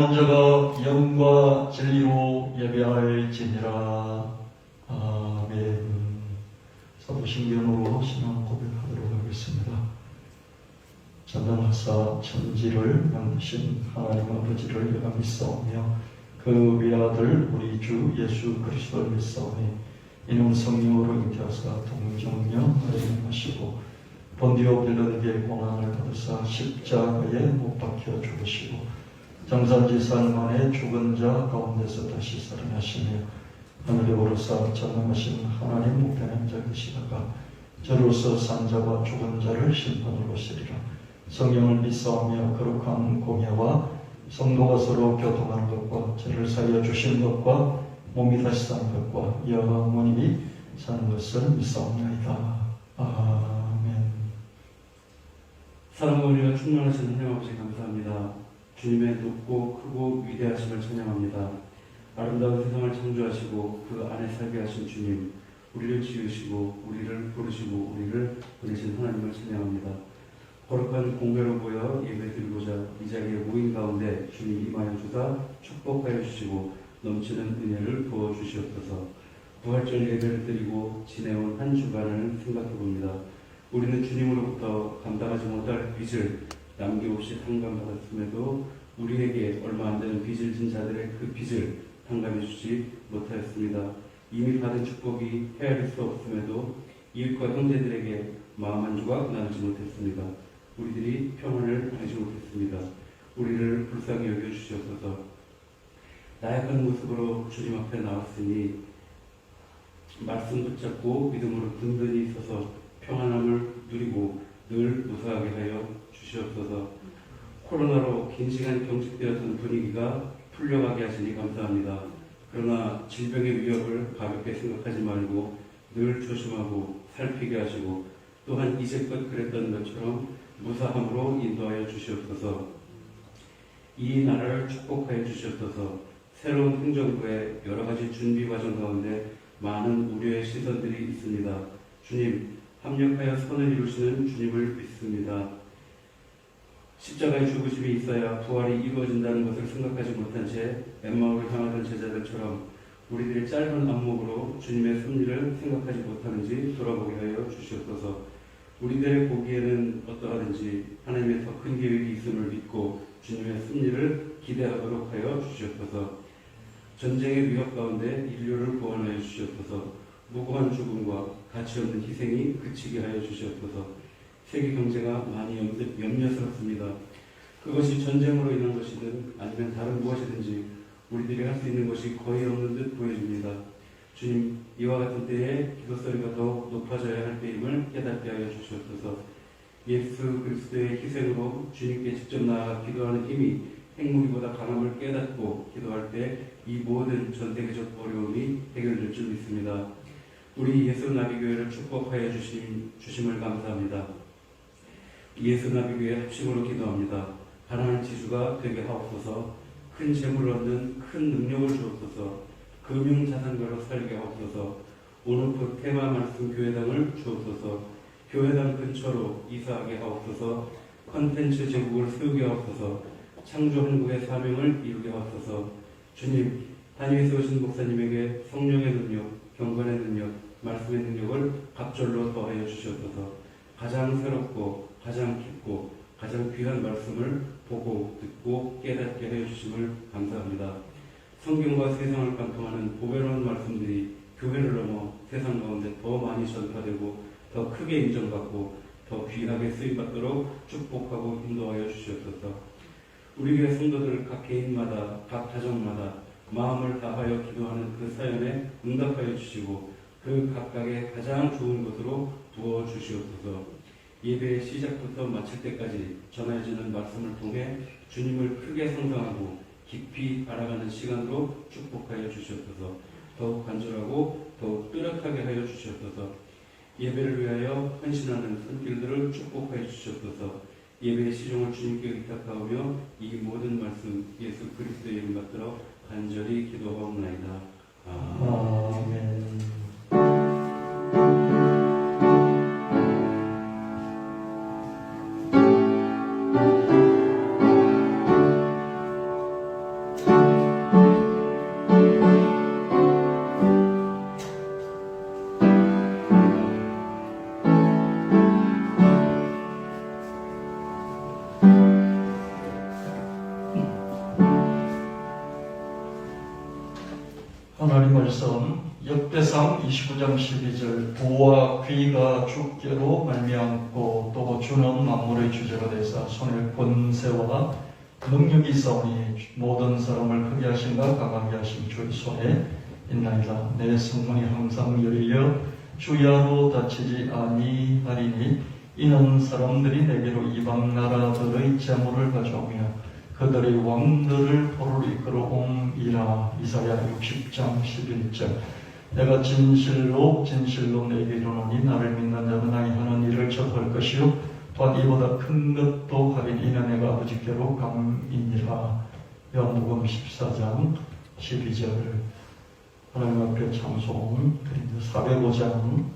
먼저가 영과 진리로 예배할지니라. 아멘. 사도신경으로 신앙 고백하도록 하겠습니다. 전능하사 천지를 만드신 하나님 아버지를 내가 믿사오며 그 외아들 우리 주 예수 그리스도를 믿사오니 이는 성령으로 잉태하사 동정녀 하시고 본디오 빌라에게 고난을 받으사 십자가에 못 박혀 죽으시고 장사지산 만에 죽은 자 가운데서 다시 살아나시며 하늘에 오르사 전능하신 하나님 우편에 앉아 계시다가 저로서 산 자와 죽은 자를 심판으로 오시리라. 성령을 믿사오며 거룩한 공예와 성도가 서로 교통하는 것과 죄를 사하여 주신 것과 몸이 다시 사는 것과 영원히 사는 것을 믿사옵나이다. 아멘. 사랑과 은혜가 충만하신 하나님 아버지 감사합니다. 주님의 높고 크고 위대하심을 찬양합니다. 아름다운 세상을 창조하시고 그 안에 살게 하신 주님, 우리를 지으시고 우리를 부르시고 우리를 보내신 하나님을 찬양합니다. 거룩한 공회로 모여 예배드리고자 이 자리에 모인 가운데 주님 임하여 주사 축복하여 주시고 넘치는 은혜를 부어 주시옵소서. 부활절 예배를 드리고 지내온 한 주간을 생각해 봅니다. 우리는 주님으로부터 감당하지 못할 빚을 남김없이 탕감받았음에도 우리에게 얼마 안 되는 빚을 진 자들의 그 빚을 탕감해 주지 못하였습니다. 이미 받은 축복이 헤아릴 수 없음에도 이웃과 형제들에게 마음 한 조각 나누지 못했습니다. 우리들이 평안을 알지 못했습니다. 우리를 불쌍히 여겨주시옵소서. 나약한 모습으로 주님 앞에 나왔으니 말씀 붙잡고 믿음으로 든든히 서서 평안함을 누리고 늘 무사하게 하여 주시옵소서. 코로나로 긴 시간 경직되었던 분위기가 풀려가게 하시니 감사합니다. 그러나 질병의 위협을 가볍게 생각하지 말고 늘 조심하고 살피게 하시고 또한 이제껏 그랬던 것처럼 무사함으로 인도하여 주시옵소서. 이 나라를 축복하여 주시옵소서. 새로운 행정부의 여러 가지 준비 과정 가운데 많은 우려의 시선들이 있습니다. 주님, 합력하여 선을 이루시는 주님을 믿습니다. 십자가의 죽으심이 있어야 부활이 이루어진다는 것을 생각하지 못한 채 엠마오를 향하던 제자들처럼 우리들의 짧은 안목으로 주님의 섭리를 생각하지 못하는지 돌아보게 하여 주시옵소서. 우리들의 보기에는 어떠하든지 하나님의 더 큰 계획이 있음을 믿고 주님의 섭리를 기대하도록 하여 주시옵소서. 전쟁의 위협 가운데 인류를 구원하여 주시옵소서. 무고한 죽음과 가치없는 희생이 그치게 하여 주시옵소서. 세계 경제가 많이 염려스럽습니다. 그것이 전쟁으로 인한 것이든 아니면 다른 무엇이든지 우리들이 할 수 있는 것이 거의 없는 듯 보여집니다. 주님, 이와 같은 때에 기도 소리가 더욱 높아져야 할 때임을 깨닫게 하여 주시옵소서. 예수 그리스도의 희생으로 주님께 직접 나아가 기도하는 힘이 핵무기보다 강함을 깨닫고 기도할 때 이 모든 전 세계적 어려움이 해결될 줄 믿습니다. 우리 예수나비교회를 축복하여 주심을 감사합니다. 예수나비교회 합심으로 기도합니다. 가난한 지주가 되게 하옵소서. 큰 재물을 얻는 큰 능력을 주옵소서. 금융자산가로 살게 하옵소서. 온오프 테마 말씀 교회당을 주옵소서. 교회당 근처로 이사하게 하옵소서. 컨텐츠 제국을 세우게 하옵소서. 창조 한국의 사명을 이루게 하옵소서. 주님, 단위에 세우신 목사님에게 성령의 능력, 경건의 능력, 말씀의 능력을 갑절로 더하여 주시옵소서. 가장 새롭고 가장 깊고 가장 귀한 말씀을 보고 듣고 깨닫게 하여 주심을 감사합니다. 성경과 세상을 관통하는 보배로운 말씀들이 교회를 넘어 세상 가운데 더 많이 전파되고 더 크게 인정받고 더 귀하게 쓰임받도록 축복하고 인도하여 주시옵소서. 우리 교회 성도들 각 개인마다 각 가정마다 마음을 다하여 기도하는 그 사연에 응답하여 주시고 그 각각의 가장 좋은 곳으로 부어 주시옵소서. 예배의 시작부터 마칠 때까지 전해지는 말씀을 통해 주님을 크게 상상하고 깊이 알아가는 시간으로 축복하여 주시옵소서. 더욱 간절하고 더욱 뚜렷하게 하여 주시옵소서. 예배를 위하여 헌신하는 손길들을 축복하여 주시옵소서. 예배의 시종을 주님께 의탁하오며 이 모든 말씀 예수 그리스도의 이름 받들어 간절히 기도하옵나이다. 아멘. 하나님 말씀 역대상 29장 12절 부와 귀가 주께로 말미암고 또 주는 만물의 주제가 되사 손에 권세와 능력이 있사오니 모든 사람을 크게 하신가 강하게 하신 주의 손에 있나이다. 내 성문이 항상 열려 주야로 닫히지 아니하리니 이는 사람들이 내게로 이방 나라들의 재물을 가져오며 그들의 왕들을 포로로 이끌어옴이라. 이사야 60장 11절 내가 진실로 내게 이르노니 나를 믿는 자는 나의 하는 일을 접할 것이요 또한 이보다 큰 것도 하리니 이는 내가 아버지께로 감이니라. 요한복음 14장 12절 하나님 앞에 찬송 드립니다. 405장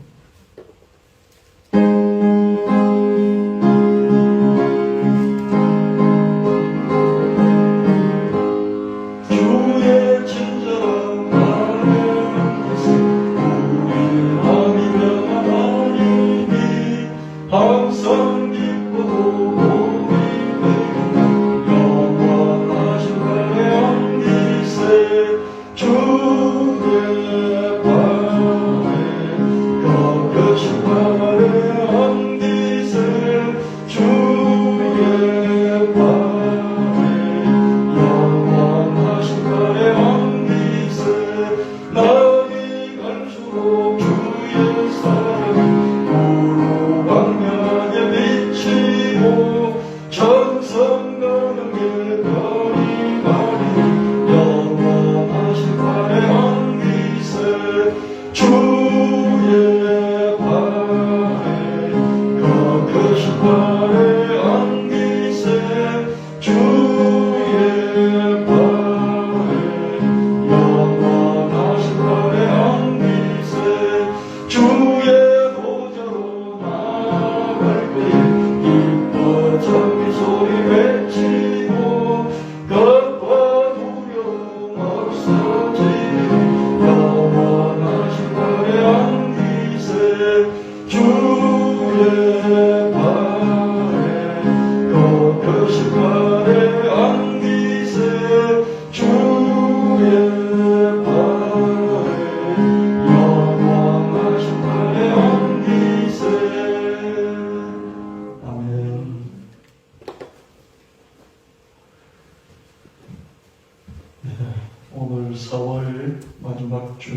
오늘 4월 마지막 주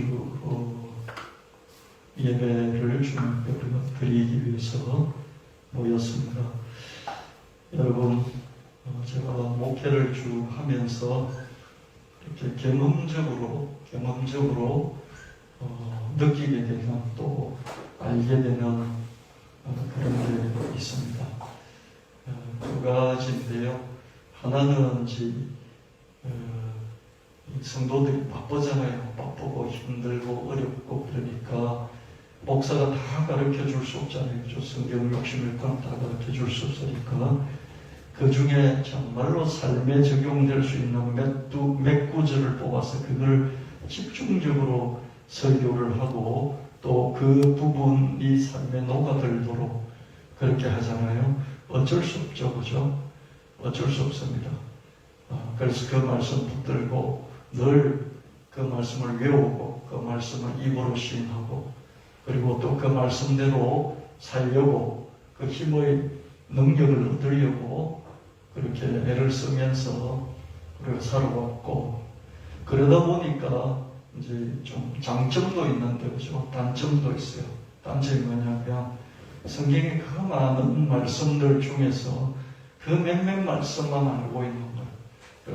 예배를 주님께 우리가 드리기 위해서 모였습니다. 여러분, 제가 목회를 쭉 하면서 이렇게 경험적으로 느끼게 되는 또 알게 되는 그런 게 있습니다. 두 가지인데요. 하나는 성도들이 바쁘잖아요. 바쁘고 힘들고 어렵고 그러니까 목사가 다 가르쳐 줄 수 없잖아요. 그죠? 성경 60일 동안 다 가르쳐 줄 수 없으니까 그 중에 정말로 삶에 적용될 수 있는 몇 구절을 뽑아서 그걸 집중적으로 설교를 하고 또 그 부분이 삶에 녹아들도록 그렇게 하잖아요. 어쩔 수 없죠. 그죠? 어쩔 수 없습니다. 그래서 그 말씀 붙들고 늘 그 말씀을 외우고 그 말씀을 입으로 시인하고 그리고 또 그 말씀대로 살려고 그 힘의 능력을 얻으려고 그렇게 애를 쓰면서 우리가 살아왔고 그러다 보니까 이제 좀 장점도 있는데 그죠? 단점도 있어요. 단점이 뭐냐면 성경의 그 많은 말씀들 중에서 그 몇몇 말씀만 알고 있는 거예요.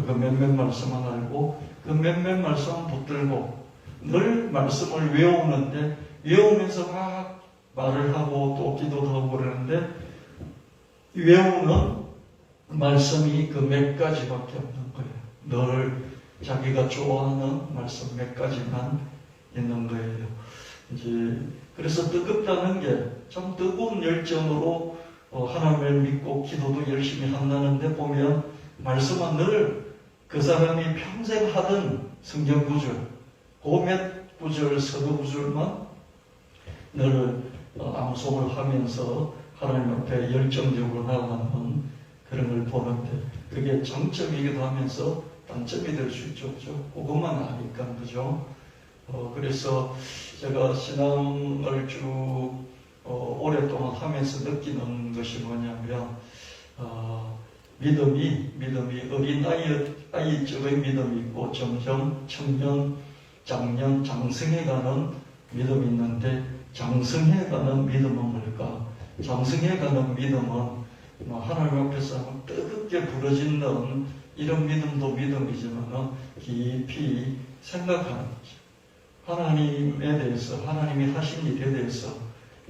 그 몇몇 말씀만 알고 그 몇몇 말씀만 붙들고 늘 말씀을 외우는데 외우면서 막 말을 하고 또 기도도 하고 그러는데 외우는 말씀이 그 몇 가지밖에 없는 거예요. 늘 자기가 좋아하는 말씀 몇 가지만 있는 거예요. 이제 그래서 뜨겁다는 게 참 뜨거운 열정으로 하나님을 믿고 기도도 열심히 한다는데 보면 말씀은 늘 그 사람이 평생 하던 성경 구절, 그 몇 구절, 서두 구절만 늘 암송을 하면서 하나님 앞에 열정적으로 나아가는 그런 걸 보는데 그게 장점이기도 하면서 단점이 될 수 있죠. 그죠? 그것만 아니까, 그죠? 그래서 제가 신앙을 쭉 오랫동안 하면서 느끼는 것이 뭐냐면 믿음이 어린 아이적의 믿음이 있고 점점 청년, 장년, 장성해가는 믿음이 있는데 장성해가는 믿음은 뭘까? 장성해가는 믿음은 하나님 앞에서 뜨겁게 부러지는 이런 믿음도 믿음이지만 깊이 생각하는 거죠. 하나님에 대해서, 하나님이 하신 일에 대해서,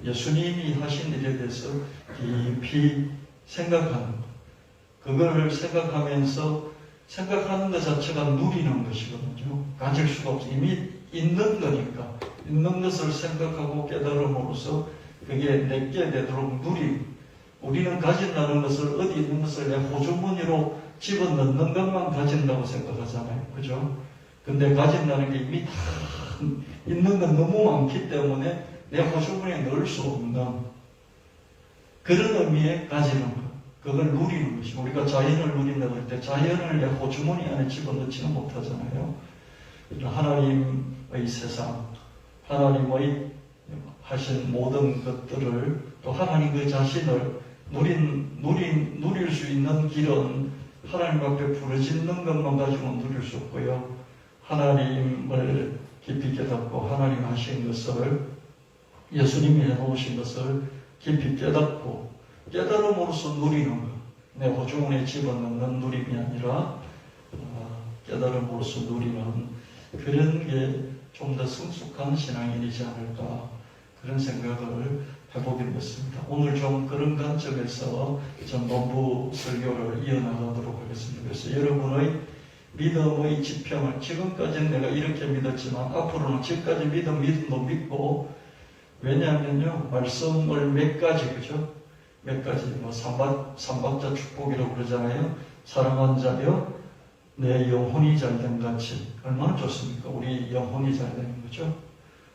예수님이 하신 일에 대해서 깊이 생각하는 것. 그걸 생각하면서 생각하는 것 자체가 누리는 것이거든요. 가질 수가 없어. 이미 있는 거니까. 있는 것을 생각하고 깨달음으로써 그게 내게 되도록 누리고, 우리는 가진다는 것을 어디 있는 것을 내 호주머니로 집어넣는 것만 가진다고 생각하잖아요. 그죠? 근데 가진다는 게 이미 다 있는 건 너무 많기 때문에 내 호주머니에 넣을 수 없는 그런 의미에 가지는 것. 그걸 누리는 것이. 우리가 자연을 누린다고 할 때 자연을 내 호주머니 안에 집어넣지는 못하잖아요. 하나님의 세상, 하나님의 하신 모든 것들을 또 하나님 그 자신을 누릴 수 있는 길은 하나님 앞에 부르짖는 것만 가지고는 누릴 수 없고요. 하나님을 깊이 깨닫고 하나님 하신 것을, 예수님이 해놓으신 것을 깊이 깨닫고 깨달음으로써 누리는 것. 내 호주머니에 집어넣는 누림이 아니라 깨달음으로써 누리는 그런 게 좀 더 성숙한 신앙인이지 않을까, 그런 생각을 해보게 됐습니다. 오늘 좀 그런 관점에서 전 본부 설교를 이어나가도록 하겠습니다. 그래서 여러분의 믿음의 지평을, 지금까지는 내가 이렇게 믿었지만 앞으로는 지금까지 믿음도 믿고, 왜냐하면요, 말씀을 몇 가지, 그죠? 몇 가지, 삼박자 축복이라고 그러잖아요. 사랑하는 자여, 내 영혼이 잘된 같이. 얼마나 좋습니까? 우리 영혼이 잘되는 거죠.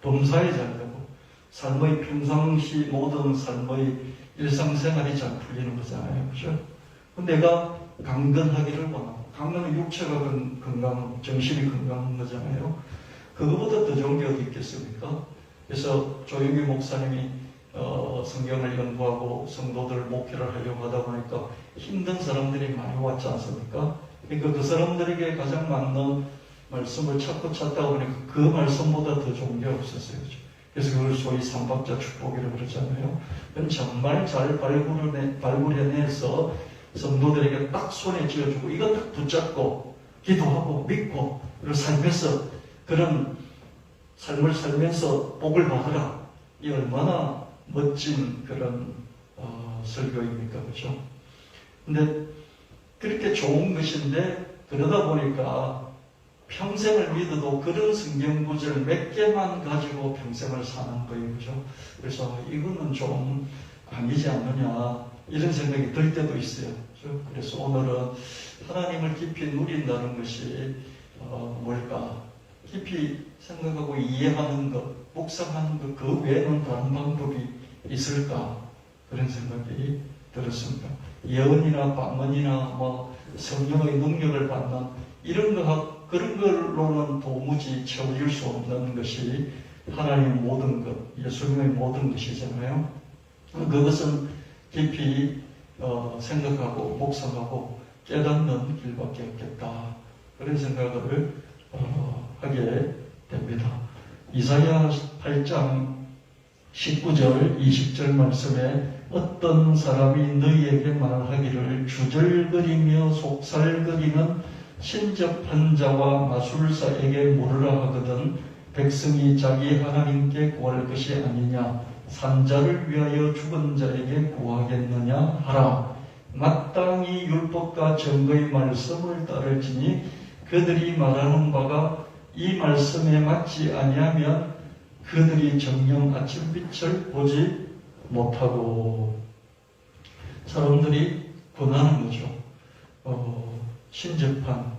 범사에 잘되고, 삶의 평상시 모든 삶의 일상생활이 잘 풀리는 거잖아요. 그죠? 내가 강건하기를 원하고, 강건은 육체가 건강, 정신이 건강한 거잖아요. 그거보다 더 좋은 게 어디 있겠습니까? 그래서 조용기 목사님이 성경을 연구하고 성도들 목회를 하려고 하다 보니까 힘든 사람들이 많이 왔지 않습니까? 그러니까 그 사람들에게 가장 맞는 말씀을 찾다 보니까 그 말씀보다 더 좋은 게 없었어요. 그렇죠? 그래서 그걸 소위 삼박자 축복이라고 그러잖아요. 그건 정말 잘 발굴해내서 성도들에게 딱 손에 쥐어주고 이거 딱 붙잡고 기도하고 믿고 그리고 살면서 그런 삶을 살면서 복을 받으라. 이 얼마나 멋진 그런 설교입니까? 그렇죠? 근데 그렇게 좋은 것인데 그러다 보니까 평생을 믿어도 그런 성경 구절 몇 개만 가지고 평생을 사는 거예요. 그죠? 그래서 이거는 좀 아니지 않느냐 이런 생각이 들 때도 있어요. 그죠? 그래서 오늘은 하나님을 깊이 누린다는 것이 뭘까? 깊이 생각하고 이해하는 것, 묵상하는 것, 그 외에는 다른 방법이 있을까? 그런 생각이 들었습니다. 예언이나 방언이나 성령의 능력을 받는 이런 그런 걸로는 도무지 채워질 수 없는 것이 하나님의 모든 것, 예수님의 모든 것이잖아요. 그것은 깊이 생각하고 묵상하고 깨닫는 길밖에 없겠다. 그런 생각을 하게 됩니다. 이사야 8장 19절 20절 말씀에 어떤 사람이 너희에게 말하기를 주절거리며 속살거리는 신접한 자와 마술사에게 물으라 하거든 백성이 자기 하나님께 구할 것이 아니냐 산자를 위하여 죽은 자에게 구하겠느냐 하라. 마땅히 율법과 증거의 말씀을 따를지니 그들이 말하는 바가 이 말씀에 맞지 아니하면 그들이 정녕 아침빛을 보지 못하고. 사람들이 권하는 거죠. 신접한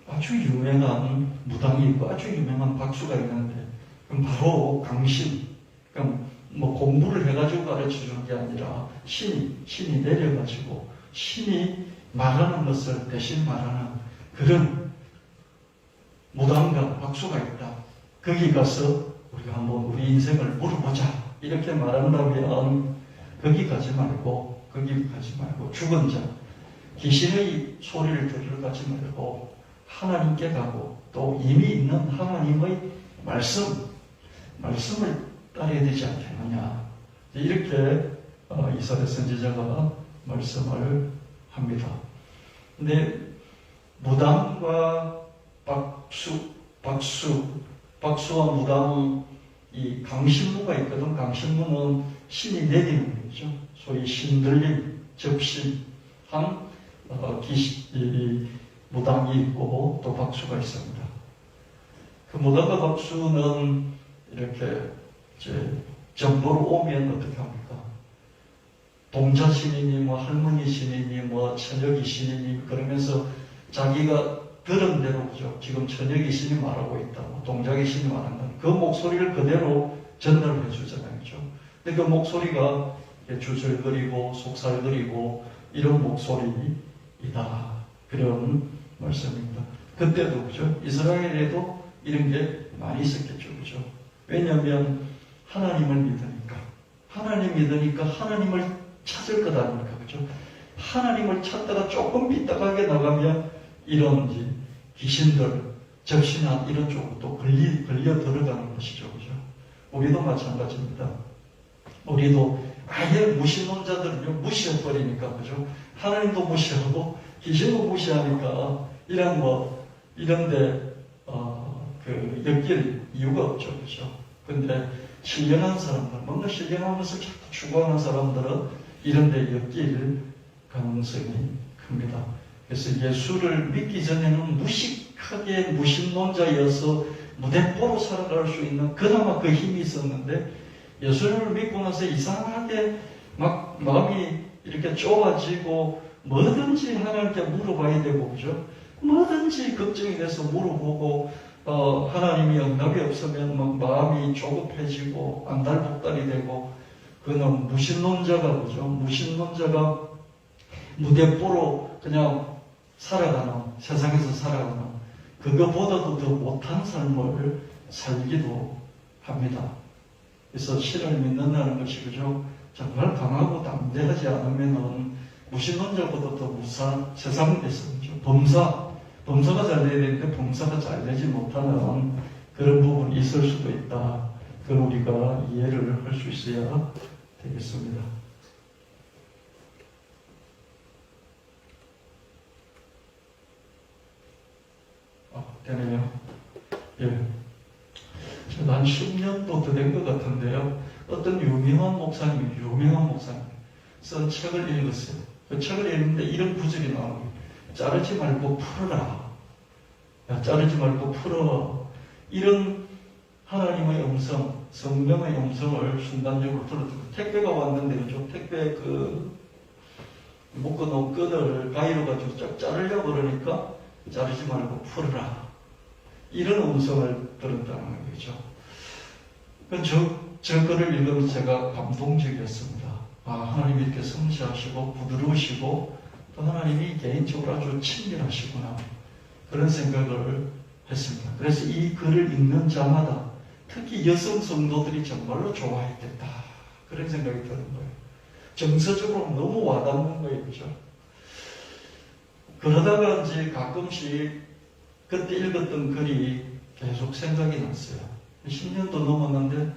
아주 유명한 무당이 있고 아주 유명한 박수가 있는데 그럼 바로 강신, 그럼 공부를 해가지고 가르쳐주는 게 아니라 신이 내려가지고 신이 말하는 것을 대신 말하는 그런 무당과 박수가 있다. 거기 가서 우리가 한번 우리 인생을 물어보자 이렇게 말한다면 거기 가지 말고 죽은 자 귀신의 소리를 들으러 가지 말고 하나님께 가고 또 이미 있는 하나님의 말씀을 따라야 되지 않겠느냐 이렇게 이사야 선지자가 말씀을 합니다. 근데 무당과 박수와 무당 이 강신무가 있거든. 강신무는 신이 내리는 거죠. 소위 신들림, 접신한 무당이 있고 또 박수가 있습니다. 그 무당과 박수는 이렇게 정보를 오면 어떻게 합니까? 동자 신이니 뭐 할머니 신이니 뭐 처녀기 신이니 그러면서 자기가 들은 대로 그죠. 지금 처녀기 신이 말하고 있다. 뭐 동자기 신이 말한다. 그 목소리를 그대로 전달해 주잖아요. 그죠? 근데 그 목소리가 주절거리고 속살거리고 이런 목소리이다. 그런 말씀입니다. 그때도 그죠. 이스라엘에도 이런 게 많이 있었겠죠. 그죠? 왜냐하면 하나님을 믿으니까 하나님을 찾을 것 아닙니까? 그죠? 하나님을 찾다가 조금 삐딱하게 나가면 이런 귀신들, 접신한 이런 쪽으로 또 걸려 들어가는 것이죠. 그죠? 우리도 마찬가지입니다. 우리도 아예 무신론자들을 무시해버리니까, 그죠? 하나님도 무시하고 귀신도 무시하니까 이런데 엮일 이유가 없죠. 그죠? 근데 신령한 사람들, 뭔가 신령하면서 자꾸 추구하는 사람들은 이런데 엮일 가능성이 큽니다. 그래서 예수를 믿기 전에는 무식하게 무신론자여서 무대뽀로 살아갈 수 있는 그나마 그 힘이 있었는데 예수를 믿고 나서 이상하게 막 마음이 이렇게 좁아지고 뭐든지 하나님께 물어봐야 되고 그죠? 뭐든지 걱정이 돼서 물어보고 하나님이 응답이 없으면 막 마음이 조급해지고 안달복달이 되고 그는 무신론자가 그죠? 무신론자가 무대뽀로 그냥 세상에서 살아가는 그거보다도 더 못한 삶을 살기도 합니다. 그래서 신을 믿는다는 것이 그죠? 정말 강하고 담대하지 않으면은 무신론자보다 더 무사한 세상에서 그죠? 범사가 잘 돼야 되는데 범사가 잘 되지 못하는 그런 부분이 있을 수도 있다. 그걸 우리가 이해를 할 수 있어야 되겠습니다. 되네요. 예. 제가 한 10년도 더 된 것 같은데요. 어떤 유명한 목사님이 쓴 책을 읽었어요. 그 책을 읽는데 이런 구절이 나옵니다. 자르지 말고 풀어라. 자르지 말고 풀어. 이런 하나님의 음성, 성령의 음성을 순간적으로 들었던 택배가 왔는데, 그죠? 택배 묶어놓은 끈을 가위로 가지고 쫙 자르려고 그러니까 자르지 말고 풀어라. 이런 음성을 들었다는 거죠. 저 글을 읽으면서 제가 감동적이었습니다. 하나님이 이렇게 성실하시고 부드러우시고 또 하나님이 개인적으로 아주 친밀하시구나. 그런 생각을 했습니다. 그래서 이 글을 읽는 자마다 특히 여성 성도들이 정말로 좋아했겠다. 그런 생각이 드는 거예요. 정서적으로 너무 와닿는 거예요. 그죠? 그러다가 이제 가끔씩 그때 읽었던 글이 계속 생각이 났어요. 10년도 넘었는데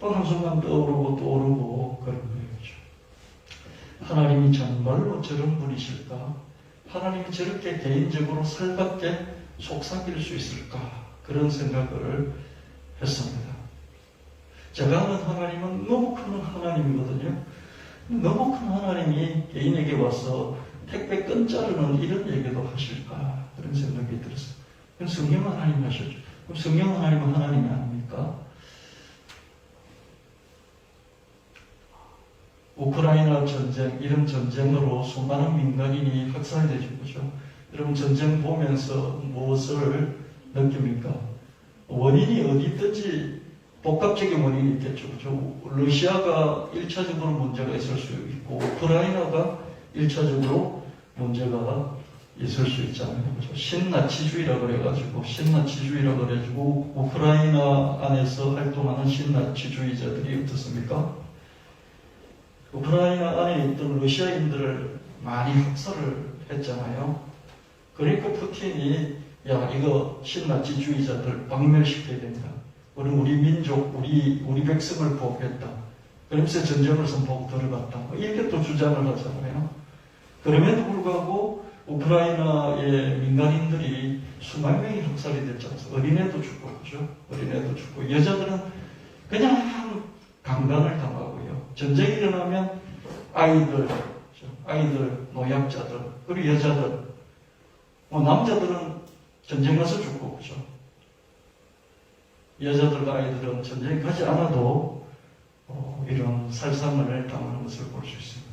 또 한순간 떠오르고 그런 거예요. 그죠? 하나님이 정말로 저런 분이실까? 하나님이 저렇게 개인적으로 살갑게 속삭일 수 있을까? 그런 생각을 했습니다. 제가 아는 하나님은 너무 큰 하나님이거든요. 너무 큰 하나님이 개인에게 와서 택배 끈 자르는 이런 얘기도 하실까? 그런 생각이 들었어요. 그럼 성령 하나님 하셨죠. 그럼 성령 하나님은 하나님이 아닙니까? 우크라이나 전쟁, 이런 전쟁으로 수많은 민간인이 학살되죠. 그죠? 여러분 전쟁 보면서 무엇을 느낍니까? 원인이 어디 있든지 복합적인 원인이 있겠죠. 그죠? 러시아가 1차적으로 문제가 있을 수 있고 우크라이나가 1차적으로 문제가 있을 수 있잖아요. 그죠? 신나치주의라 그래가지고 우크라이나 안에서 활동하는 신나치주의자들이 어떻습니까? 우크라이나 안에 있던 러시아인들을 많이 학살을 했잖아요. 그러니까 푸틴이 야 이거 신나치주의자들 박멸시켜야 된다. 우리 민족, 우리 백성을 보호했다. 그러면서 전쟁을 선포하고 들어갔다. 이렇게 또 주장을 하잖아요. 그럼에도 불구하고 우크라이나의 민간인들이 수만 명이 학살이 됐지 않습니까? 어린애도 죽고, 그죠? 어린애도 죽고, 여자들은 그냥 강간을 당하고요. 전쟁이 일어나면 아이들, 노약자들, 그리고 여자들, 남자들은 전쟁 가서 죽고, 그죠? 여자들과 아이들은 전쟁에 가지 않아도 이런 살상을 당하는 것을 볼 수 있습니다.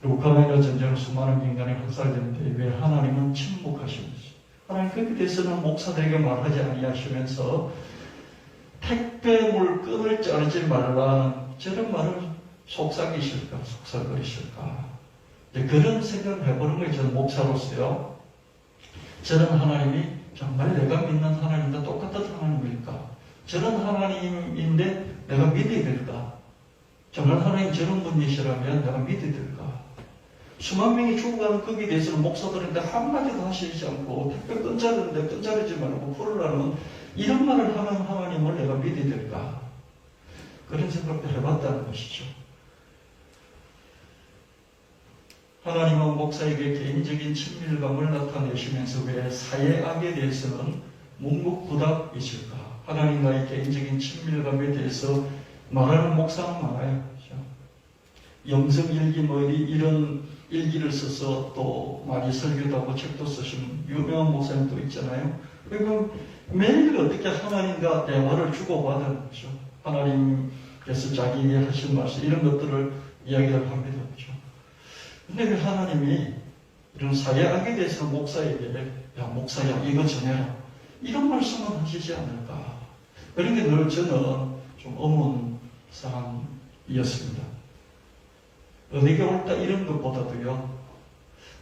우크라이나 전쟁으로 수많은 민간이 학살되는데 왜 하나님은 침묵하시는지, 하나님 거기에 대해서는 목사들에게 말하지 아니하시면서 택배물 끈을 자르지 말라는 저런 말을 속삭이실까? 그런 생각을 해보는 거예요. 저는 목사로서요. 저런 하나님이 정말 내가 믿는 하나님과 똑같은 하나님일까? 저런 하나님인데 내가 믿어야 될까? 정말 하나님 저런 분이시라면 내가 믿어야 될까? 수만 명이 죽어가는 거기에 대해서는 목사들인데 한마디도 하시지 않고 택배 끈자르는데 끈자르지 말고 풀으라는 이런 말을 하는 하나님을 내가 믿어야 될까? 그런 생각도 해봤다는 것이죠. 하나님은 목사에게 개인적인 친밀감을 나타내시면서 왜 사회악에 대해서는 묵묵부답이실까? 하나님과의 개인적인 친밀감에 대해서 말하는 목사는 많아요. 그렇죠? 영성일기 이런 일기를 써서 또 많이 설교도 하고 책도 쓰신 유명한 목사님도 있잖아요. 그리고 매일 어떻게 하나님과 대화를 주고받은 거죠. 하나님께서 자기에게 하신 말씀 이런 것들을 이야기를 합니다. 그렇죠? 근데 왜 하나님이 이런 사회악에 대해서 목사에게 야 목사야 이거 전해라 이런 말씀은 하시지 않을까? 그런 게 늘 저는 좀 의문 사항이었습니다. 어디가 옳다 이런 것보다도요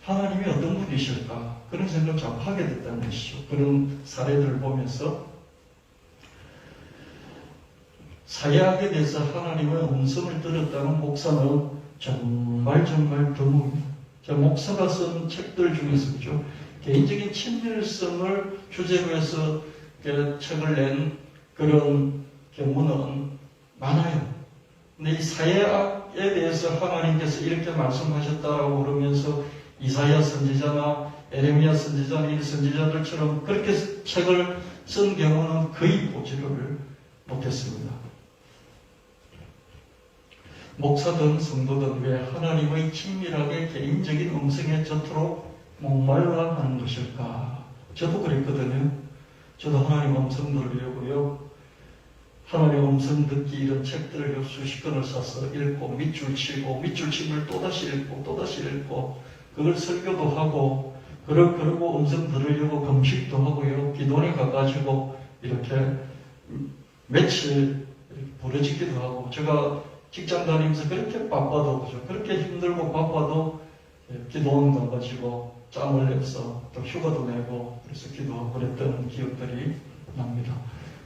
하나님이 어떤 분이실까 그런 생각을 자꾸 하게 됐다는 것이죠. 그런 사례들을 보면서 사회악에 대해서 하나님의 음성을 들었다는 목사는 정말 드뭅니다. 저 목사가 쓴 책들 중에서 그죠? 개인적인 친밀성을 주제로 해서 책을 낸 그런 경우는 많아요. 근데 이 사회악에 대해서 하나님께서 이렇게 말씀하셨다라고 그러면서 이사야 선지자나 에레미야 선지자나 이 선지자들처럼 그렇게 책을 쓴 경우는 거의 보지를 못했습니다. 목사든 성도든 왜 하나님의 친밀하게 개인적인 음성에 젖도록 목말라 하는 것일까? 저도 그랬거든요. 저도 하나님 음성 들으려고요. 하나님 음성 듣기 이런 책들을 수십 권을 사서 읽고 밑줄 치고 밑줄 친 걸 또다시 읽고 그걸 설교도 하고 그러고 음성 들으려고 금식도 하고요. 기도원에 가가지고 이렇게 며칠 부르짖기도 하고 제가 직장 다니면서 그렇게 바빠도 그죠? 그렇게 힘들고 바빠도 기도원 가가지고 짬을 내서 또 휴가도 내고 그래서 기도하고 그랬던 기억들이 납니다.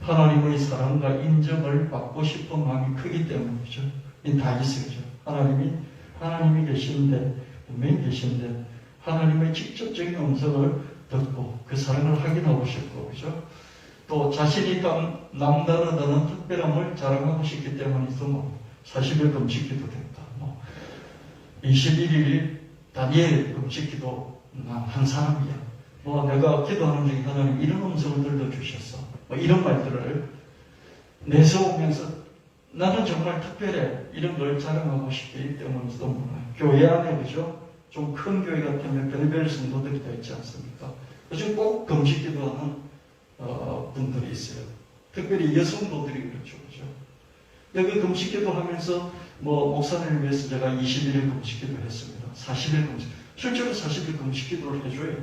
하나님의 사랑과 인정을 받고 싶은 마음이 크기 때문이죠. 이 다윗이죠. 하나님이 계신데 분명히 계신데 하나님의 직접적인 음성을 듣고 그 사랑을 확인하고 싶고 그죠? 또 자신이 남다르다는 특별함을 자랑하고 싶기 때문이죠. 40일 금식기도 됐다. 21일 다니엘 금식기도 한 사람이야. 내가 기도하는 중에 하나님 이런 음성을 들려주셨어. 이런 말들을 내세우면서 나는 정말 특별해. 이런 걸 자랑하고 싶기 때문이지도 몰라요. 교회 안에 그죠? 좀 큰 교회 같으면 별별 성도들이 다 있지 않습니까? 요즘 꼭 금식기도 하는 분들이 있어요. 특별히 여성도들이 그렇죠. 그죠? 여기 금식기도 하면서 목사님을 위해서 제가 21일 금식기도 했습니다. 40일 금식. 실제로 40일 금식기도를 해줘요.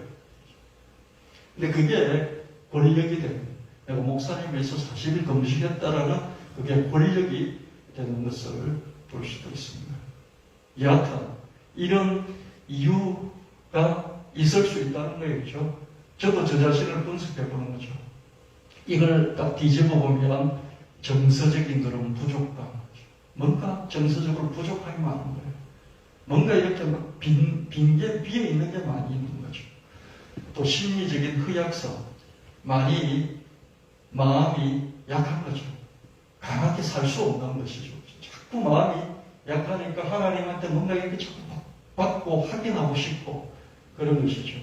근데 그게 권력이 됩니다. 내가 목사님 위해서 40일 금식했다라는 그게 권력이 되는 것을 볼 수도 있습니다. 여하튼 이런 이유가 있을 수 있다는 거예요. 그죠? 저도 저 자신을 분석해 보는 거죠. 이걸 딱 뒤집어 보면 정서적인 그런 부족감, 뭔가 정서적으로 부족함이 많은 거예요. 뭔가 이렇게 막 빈게 비어 있는 게 많이 있는 거죠. 또 심리적인 허약성, 많이 마음이 약한 거죠. 강하게 살 수 없는 것이죠. 자꾸 마음이 약하니까 하나님한테 뭔가 이렇게 자꾸 받고 확인하고 싶고 그런 것이죠.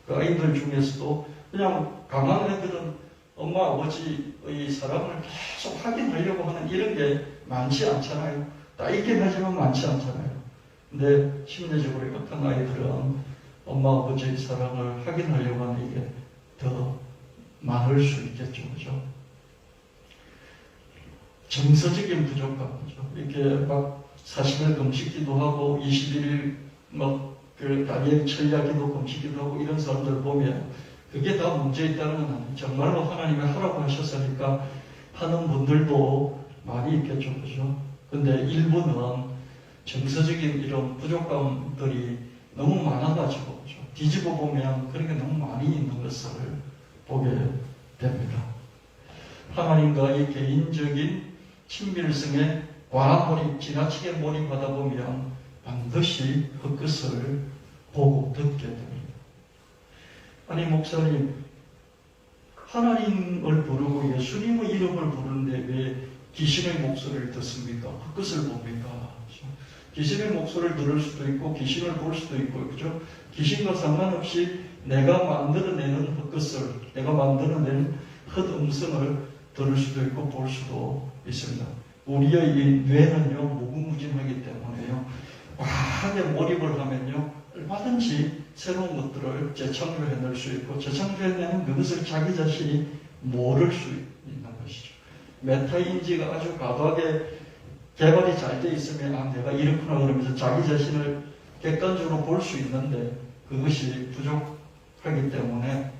그 아이들 중에서도 그냥 강한 애들은 엄마 아버지의 사랑을 계속 확인하려고 하는 이런 게 많지 않잖아요. 따이긴 하지만 많지 않잖아요. 근데 심리적으로 약한 아이들은 엄마 아버지의 사랑을 확인하려고 하는 이게 더 많을 수 있겠죠. 그죠? 정서적인 부족감이죠. 이렇게 막 40일 금식기도 하고 21일 막그 다니엘 철야기도 금식기도 하고 이런 사람들 보면 그게 다 문제 있다는 건 아니에요. 정말로 하나님이 하라고 하셨으니까 하는 분들도 많이 있겠죠. 그죠? 근데 일부는 정서적인 이런 부족감들이 너무 많아가지고 그죠? 뒤집어 보면 그런 게 너무 많이 있는 것을 보게 됩니다. 하나님과의 개인적인 친밀성에 과몰입, 지나치게 몰입하다 보면 반드시 헛것을 보고 듣게 됩니다. 아니 목사님, 하나님을 부르고 예수님의 이름을 부르는데 왜 귀신의 목소리를 듣습니까? 헛것을 봅니까? 그렇죠? 귀신의 목소리를 들을 수도 있고 귀신을 볼 수도 있고 그죠? 귀신과 상관없이 내가 만들어내는 헛것을, 내가 만들어낸 헛음성을 들을 수도 있고 볼 수도 있습니다. 우리의 이 뇌는요 무궁무진하기 때문에요 과하게 몰입을 하면요 얼마든지 새로운 것들을 재창조해낼 수 있고 재창조해내는 그것을 자기 자신이 모를 수 있는 것이죠. 메타인지가 아주 과도하게 개발이 잘 돼 있으면 아 내가 이렇구나 그러면서 자기 자신을 객관적으로 볼 수 있는데 그것이 부족하기 때문에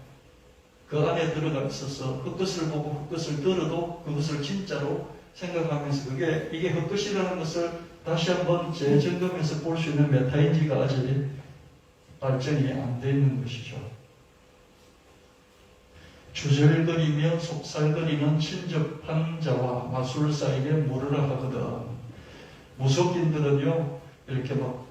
그 안에 들어가 있어서 헛것을 보고 헛것을 들어도 그것을 진짜로 생각하면서 이게 헛것이라는 것을 다시 한번 재점검해서 볼 수 있는 메타인지가 아직 발전이 안 돼 있는 것이죠. 주절거리며 속살거리는 친접한 자와 마술사에게 물으라 하거든. 무속인들은요 이렇게 막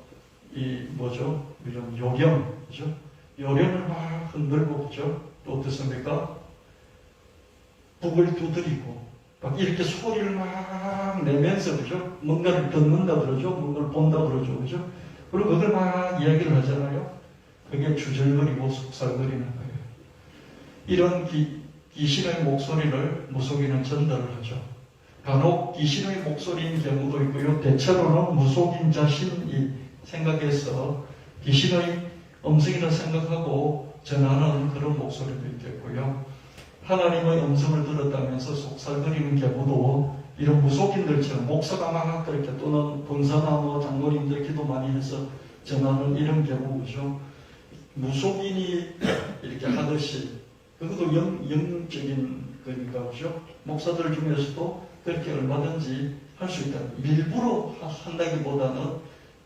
이런 요령, 그죠? 요령을 막 흔들고 그죠? 또 어떻습니까? 북을 두드리고 막 이렇게 소리를 막 내면서 그죠? 뭔가를 듣는다 그러죠? 뭔가를 본다 그러죠? 그죠? 그리고 그걸 막 이야기를 하잖아요. 그게 주절거리고 속살거리는 거예요. 이런 귀신의 목소리를 무속인은 전달을 하죠. 간혹 귀신의 목소리인 경우도 있고요. 대체로는 무속인 자신이 생각해서 귀신의 음성이라 생각하고 전하는 그런 목소리도 있겠고요. 하나님의 음성을 들었다면서 속살거리는 경우도 이런 무속인들처럼 목사가 막 그렇게 또는 권사나 장로님들 기도 많이 해서 전하는 이런 경우죠. 무속인이 이렇게 하듯이 그것도 영적인 거니까 그죠? 목사들 중에서도 그렇게 얼마든지 할 수 있다. 일부러 한다기보다는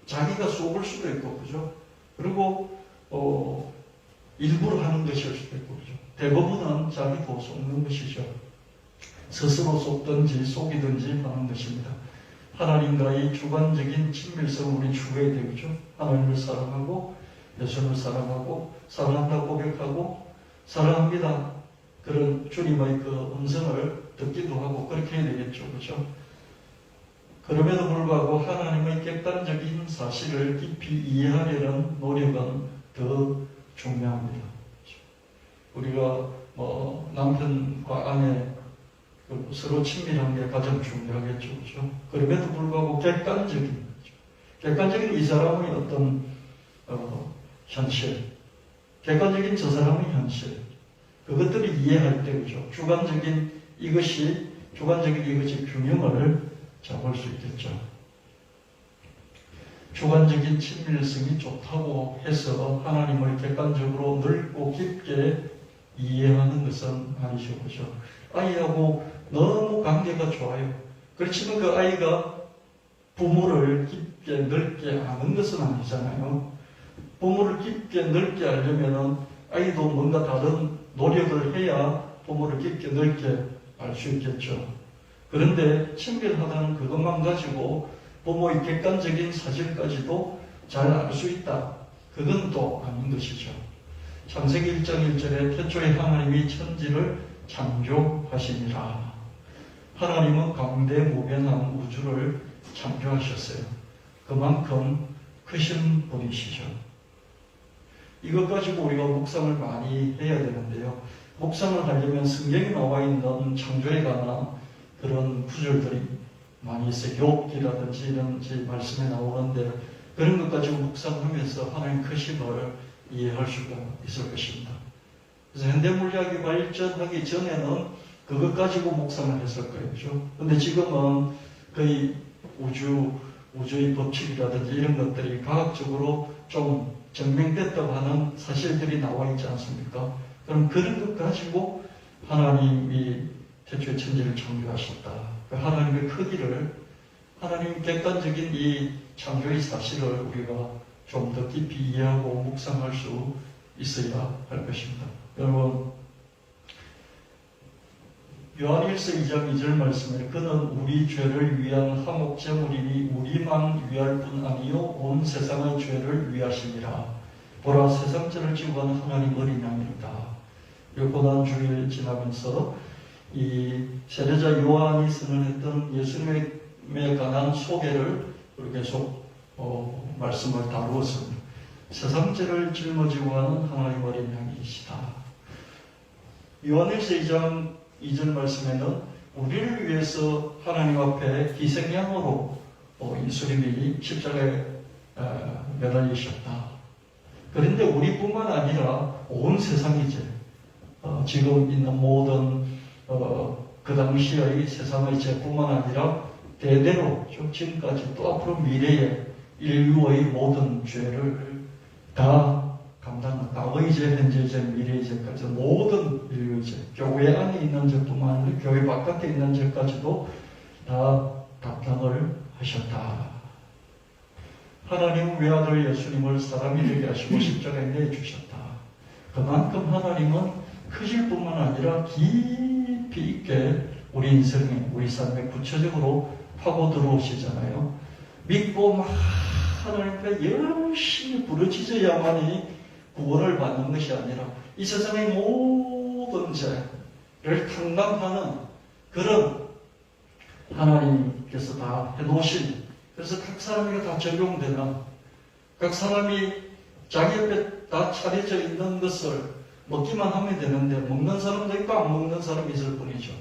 자기가 속을 수도 있고 그죠? 그리고 일부러 하는 것일 수도 있고 그죠? 대부분은 자기도 속는 것이죠. 스스로 속든지 속이든지 하는 것입니다. 하나님과의 주관적인 친밀성을 우리 추구해야 되겠죠. 하나님을 사랑하고 예수님을 사랑하고 사랑한다고 고백하고 사랑합니다. 그런 주님의 그 음성을 듣기도 하고 그렇게 해야 되겠죠. 그렇죠? 그럼에도 불구하고 하나님의 객관적인 사실을 깊이 이해하려는 노력은 더 중요합니다. 우리가 남편과 아내 서로 친밀한 게 가장 중요하겠죠. 그렇죠? 그럼에도 불구하고 객관적인 이 사람의 어떤 현실, 객관적인 저 사람의 현실, 그것들을 이해할 때, 그죠? 주관적인 이것이 균형을 잡을 수 있겠죠. 주관적인 친밀성이 좋다고 해서 하나님을 객관적으로 넓고 깊게 이해하는 것은 아니죠. 그죠? 아이하고 너무 관계가 좋아요. 그렇지만 그 아이가 부모를 깊게 넓게 아는 것은 아니잖아요. 부모를 깊게 넓게 알려면은 아이도 뭔가 다른 노력을 해야 부모를 깊게 넓게 알 수 있겠죠. 그런데 친밀하다는 그것만 가지고 부모의 객관적인 사실까지도 잘 알 수 있다. 그건 또 아닌 것이죠. 창세기 1장 1절에 태초에 하나님이 천지를 창조하시니라. 하나님은 광대무변한 우주를 창조하셨어요. 그만큼 크신 분이시죠. 이것 가지고 우리가 묵상을 많이 해야 되는데요. 묵상을 하려면 성경에 나와 있는 창조에 관한 그런 구절들이 많이 있어요. 욥기라든지 이런 말씀에 나오는데 그런 것 가지고 묵상하면서 하나님 크심을 이해할 수가 있을 것입니다. 그래서 현대물리학이 발전하기 전에는 그것 가지고 묵상을 했을 거예요. 그렇죠? 근데 지금은 거의 우주의 법칙이라든지 이런 것들이 과학적으로 좀 증명됐다고 하는 사실들이 나와 있지 않습니까? 그럼 그런 것 가지고 하나님이 태초에 천지를 창조하셨다. 그 하나님의 크기를, 하나님 객관적인 이 창조의 사실을 우리가 좀 더 깊이 이해하고 묵상할 수 있어야 할 것입니다. 여러분, 요한일서 2장 2절 말씀에 그는 우리 죄를 위한 화목제물이니 우리만 위할 뿐 아니요 온 세상의 죄를 위하시니라. 보라 세상 죄를 지고 가는 하나님 어린 양이로다. 고난주일 지나면서 이 세례자 요한이 선언했던 예수님에 관한 소개를 우리 계속 말씀을 다루었습니다. 세상 죄를 짊어지고 가는 하나님 어린 양이시다. 요한일서 2장 2절 말씀에는 우리를 위해서 하나님 앞에 희생양으로 예수님이 십자가에 매달리셨다. 그런데 우리뿐만 아니라 온 세상이지. 지금 있는 모든 그 당시의 세상의 죄뿐만 아니라 대대로 지금까지 또 앞으로 미래의 인류의 모든 죄를 다 감당한 과거의 죄, 현재의 죄, 미래의 죄까지 모든 인류의 죄, 교회 안에 있는 죄뿐만 아니라 교회 바깥에 있는 죄까지도 다 감당을 하셨다. 하나님은 외아들 예수님을 사람이 되게 하시고 십자가에 내주셨다. 그만큼 하나님은 크실 뿐만 아니라 깊이 있게 우리 인생에, 우리 삶에 구체적으로 파고 들어오시잖아요. 믿고 막 하나님 앞에 열심히 부르짖어야만이 구원을 받는 것이 아니라 이 세상의 모든 죄를 탕감하는 그런 하나님께서 다 해놓으신, 그래서 각 사람에게 다 적용되는, 각 사람이 자기 앞에 다 차려져 있는 것을 먹기만 하면 되는데 먹는 사람도 있고 안 먹는 사람이 있을 뿐이죠.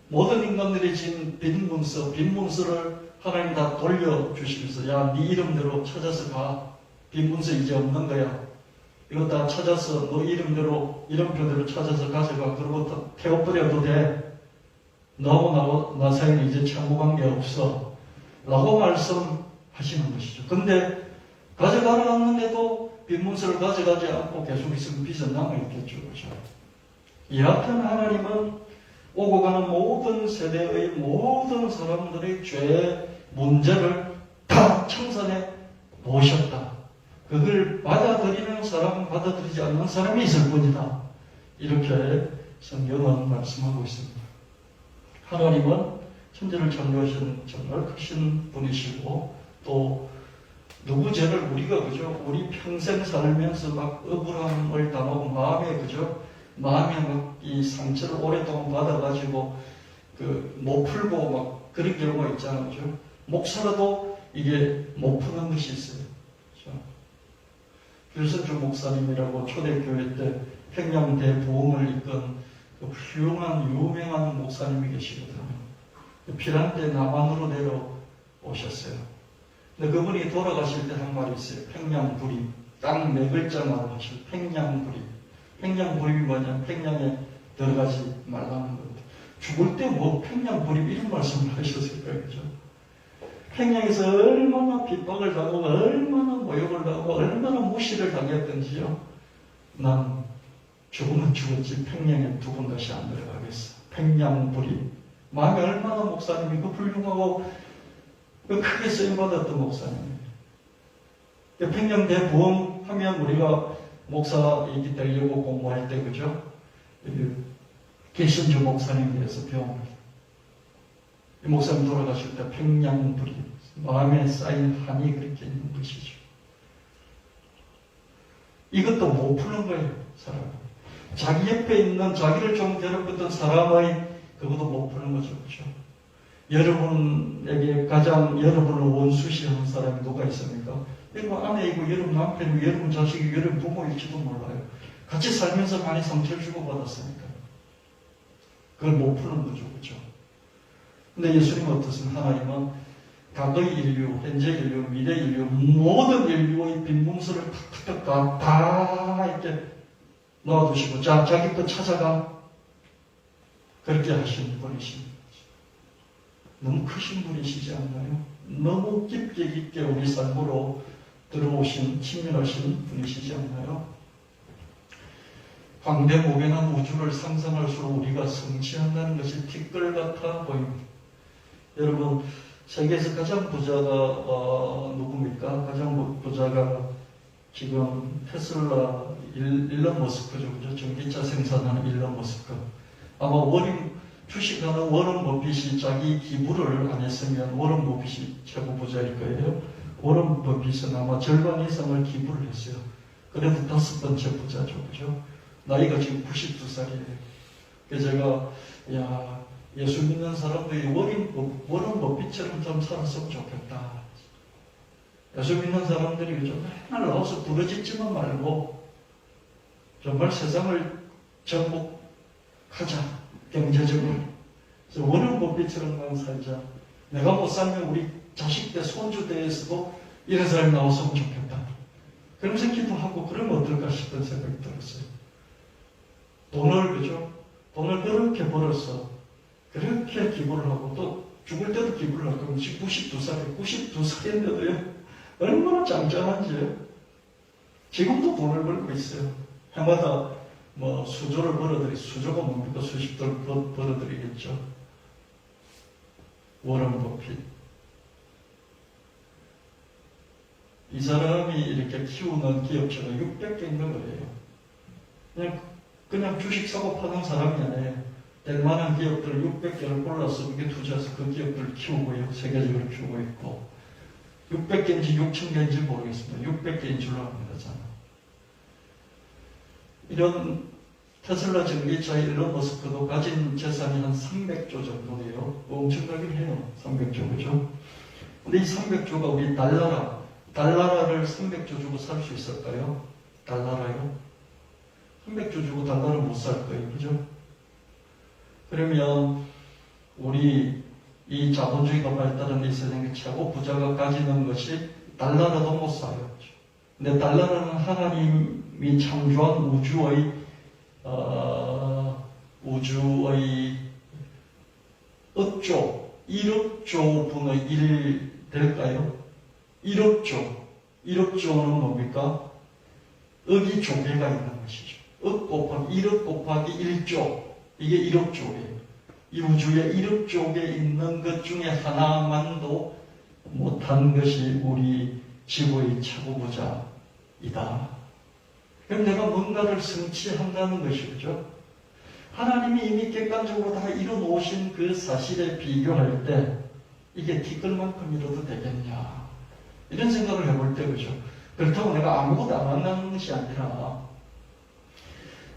모든 인간들이 진 빈 문서를 하나님 다 돌려주시면서 야, 네 이름대로 찾아서 가. 빈 문서 이제 없는 거야. 이거 다 찾아서 너 이름대로 이름표대로 찾아서 가져가. 그러고 태워버려도 돼. 너하고 나 사이는 이제 참고관계 없어. 라고 말씀하시는 것이죠. 근데 가져가려 하는데도 빈 문서를 가져가지 않고 계속 있으면 빚은 남아있겠죠. 그렇죠? 여하튼 하나님은 오고 가는 모든 세대의 모든 사람들의 죄의 문제를 다 청산해 놓으셨다. 그걸 받아들이는 사람, 받아들이지 않는 사람이 있을 뿐이다. 이렇게 성경은 말씀하고 있습니다. 하나님은 천지를 창조하신 정말 크신 분이시고 또 누구 죄를 우리가 그죠? 우리 평생 살면서 막 억울함을 당하고 마음에 그죠? 마음에 막 이 상처를 오랫동안 받아가지고 못 풀고 막 그런 경우가 있잖아요. 그죠? 목사라도 이게 못 푸는 것이 있어요. 유선주 목사님이라고 초대교회 때 평양대부흥을 이끈 그 훌륭한 유명한 목사님이 계시거든요. 피란대 남한으로 내려오셨어요. 근데 그분이 돌아가실 때 한 말이 있어요. 평양불임. 딱 4글자만 하실 평양불임. 평양불임이 뭐냐면 평양에 들어가지 말라는 겁니다. 죽을 때 뭐 평양불임 이런 말씀을 하셨을 거예요. 그죠? 평양에서 얼마나 핍박을 당하고 얼마나 모욕을 당하고 얼마나 무시를 당했던지요. 난 죽으면 죽었지 평양에 두 번 다시 안 들어가겠어. 평양불임. 마음이 얼마나 목사님이 그 훌륭하고 그 크게 쓰임받았던 목사님이에요. 평양대부흥 하면 우리가 목사이기 되려고 공부할 때, 그죠? 개신주 목사님에 대해서 배웁니다. 이 목사님 돌아가실 때 평양불이 마음에 쌓인 한이 그렇게 있는 것이죠. 이것도 못 푸는 거예요, 사람. 자기 옆에 있는 자기를 좀 괴롭혔던 사람의 그것도 못 푸는 거죠, 그렇죠? 여러분에게 가장 여러분을 원수시하는 사람이 누가 있습니까? 여러분 아내이고, 여러분 남편이고, 여러분 자식이고, 여러분 부모일지도 몰라요. 같이 살면서 많이 상처를 주고받았으니까. 그걸 못 푸는 거죠, 그렇죠? 근데 예수님은 어떻습니까? 하나님은 과거의 인류, 현재 인류, 미래 인류, 모든 인류의 빈문서를 탁탁탁 다 이렇게 놓아두시고, 자, 자기 거 찾아가. 그렇게 하신 분이십니다. 너무 크신 분이시지 않나요? 너무 깊게 우리 삶으로 들어오신, 친밀하신 분이시지 않나요? 광대무변한 우주를 상상할수록 우리가 성취한다는 것이 티끌 같아 보입니다. 여러분, 세계에서 가장 부자가 누굽니까? 가장 부자가 지금 테슬라 일론 머스크죠. 그죠? 전기차 생산하는 일론 머스크. 아마 주식하는 워런 버핏이 자기 기부를 안 했으면 워런 버핏이 최고 부자일 거예요. 워런 버핏은 아마 절반 이상을 기부를 했어요. 그래도 5번째 부자죠. 그죠? 나이가 지금 92살이에요. 그래서 제가, 예수 믿는 사람들이 워런 버핏처럼 좀 살았으면 좋겠다. 예수 믿는 사람들이 그죠? 맨날 나와서 부러지지만 말고, 정말 세상을 정복하자. 경제적으로. 그래서 워런 버핏처럼만 살자. 내가 못 살면 우리 자식 때, 손주 때에서도 이런 사람이 나왔으면 좋겠다. 그러면서 기도하고 그러면 어떨까 싶은 생각이 들었어요. 돈을 그렇게 벌어서 그렇게 기부를 하고 또 죽을 때도 기부를 하고 92살인데도요. 얼마나 짱짱한지요. 지금도 돈을 벌고 있어요. 해마다 수조를 수조가 뭡니까? 수십도를 벌어드리겠죠. 워런 버핏. 이 사람이 이렇게 키우는 기업체가 600개인 거예요. 그냥 주식 사고 파는 사람이 아니에요. 될 만한 기업들 600개를 골라서 그게 투자해서 그 기업들을 키우고요. 세계적으로 키우고 있고. 600개인지 6,000개인지 모르겠습니다. 600개인 줄로 압니다, 저는. 이런 테슬라 전기차 일론 머스크도 가진 재산이 한 300조 정도 돼요. 엄청나긴 해요. 300조, 그죠? 근데 이 300조가 우리 달나라를 300조 주고 살 수 있을까요? 달나라요? 300조 주고 달나라 못 살 거예요. 그죠? 그러면 우리 이 자본주의가 발달한 이 세상의 최고 부자가 가지는 것이 달나라도 못 사요. 근데 달나라는 하나님이 창조한 우주의 1억 분의 1 될까요? 1억조는 뭡니까? 억이 조개가 있는 것이죠. 1억 곱하기 1조. 이게 1억조예요. 이 우주에 1억조에 있는 것 중에 하나만도 못한 것이 우리 지구의 최고 부자이다. 그럼 내가 뭔가를 성취한다는 것이죠. 하나님이 이미 객관적으로 다 이뤄놓으신 그 사실에 비교할 때 이게 티끌만큼이라도 되겠냐. 이런 생각을 해볼 때, 그죠? 그렇다고 내가 아무것도 안 한다는 것이 아니라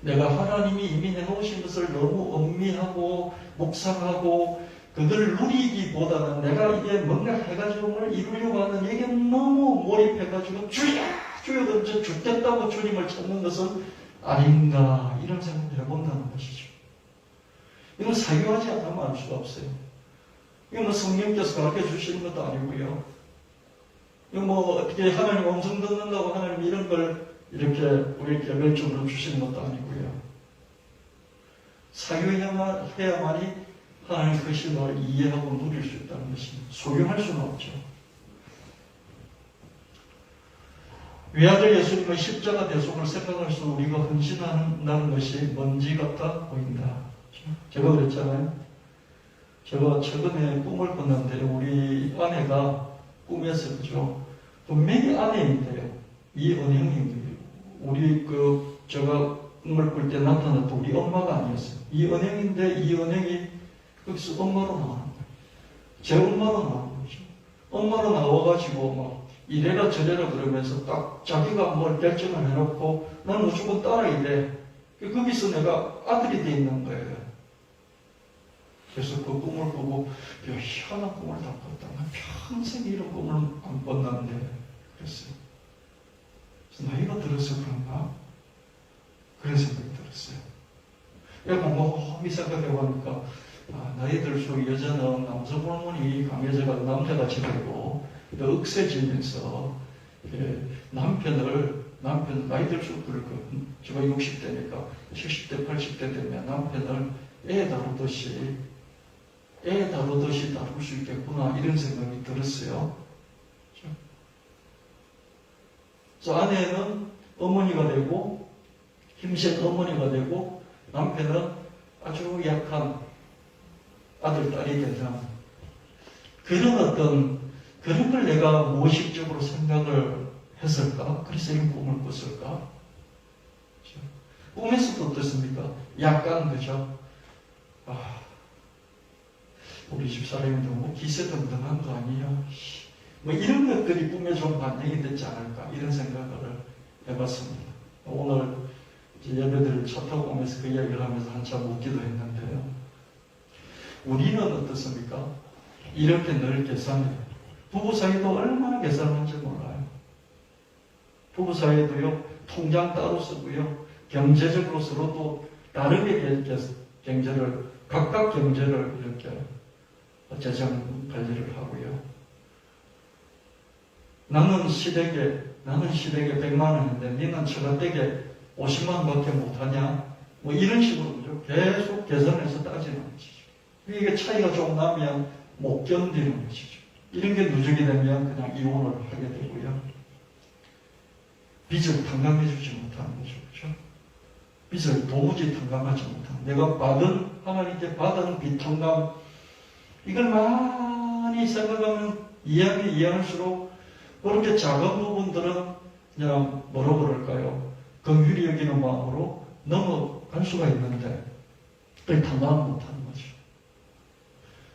내가 하나님이 이미 해놓으신 것을 너무 엄미하고 묵상하고 그걸 누리기보다는 내가 이게 뭔가 해가지고 뭘 이루려고 하는 이게 너무 몰입해가지고 주여 던져 죽겠다고 주님을 찾는 것은 아닌가 이런 생각을 해본다는 것이죠. 이건 사교하지 않으면 알 수가 없어요. 이건 성령께서 가르쳐 주시는 것도 아니고요. 이건 어떻게 하나님 음성 듣는다고 하나님 이런 걸 이렇게 우리 개별적으로 주시는 것도 아니고요. 사교해야만이 하나님 그 신을 이해하고 누릴 수 있다는 것입니다. 소유할 수는 없죠. 외아들 예수님의 십자가 대속을 생각할수록 우리가 헌신한다는 것이 먼지 같아 보인다. 제가 그랬잖아요. 제가 최근에 꿈을 꿨는데 우리 아내가 꿈에서 그죠. 분명히 아내인데요. 이 은행이 우리 제가 꿈을 꿀 때 나타났던 우리 엄마가 아니었어요. 이 은행인데 이 은행이 거기서 엄마로 나오는 거예요. 제 엄마로 나오는 거죠. 엄마로 나와가지고 막 이래라 저래라 그러면서 딱 자기가 뭘 결정을 해놓고 나는 무조건 따라야 돼. 거기서 내가 아들이 돼 있는 거예요. 그래서 그 꿈을 꾸고 야, 희한한 꿈을 다 꿨다. 난 평생 이런 꿈을 안 꿨는데 그랬어요. 그래서 나이가 들어서 그런가? 그런 생각이 들었어요. 곰곰이 생각해보니까 나이 들수록 여자는 남성 호르몬이 강해져가 남자같이 되고 또 억세지면서 남편 나이 들수록 그럴 거예요. 제가 60대니까 70대 80대 되면 남편을 애 다루듯이 다룰 수 있겠구나 이런 생각이 들었어요. 그래서 아내는 어머니가 되고 힘센 어머니가 되고 남편은 아주 약한 아들, 딸이 되는 그런 걸 내가 무의식적으로 생각을 했을까? 그래서 이런 꿈을 꿨을까? 꿈에서도 어떻습니까? 약간 그죠? 우리 집사람이 너무 기세등등한 거 아니야? 뭐 이런 것들이 꿈에 좀 반영이 되지 않을까? 이런 생각을 해봤습니다. 오늘 예배들을 차 타고 오면서 그 이야기를 하면서 한참 웃기도 했는데요. 우리는 어떻습니까? 이렇게 늘 계산해요. 부부 사이도 얼마나 계산하는지 몰라요. 부부 사이도요, 통장 따로 쓰고요, 경제적으로 서로 또 다르게 경제를, 각각 경제를 이렇게 재정 관리를 하고요. 나는 시댁에 100만 원인데 너는 처가댁에 50만 원밖에 못하냐? 뭐 이런 식으로 계속 계산해서 따지는 것이죠. 이게 차이가 좀 나면 못 견디는 것이죠. 이런 게 누적이 되면 그냥 이혼을 하게 되고요. 빚을 탕감해주지 못하는 거죠. 그렇죠? 빚을 도무지 탕감하지 못하는, 내가 하나님께 받은 빚 탕감, 이걸 많이 생각하면 이해할수록 그렇게 작은 부분들은 그냥 뭐라고 그럴까요? 긍휼히 여기는 마음으로 넘어갈 수가 있는데 그걸 탕감 못하는 거죠.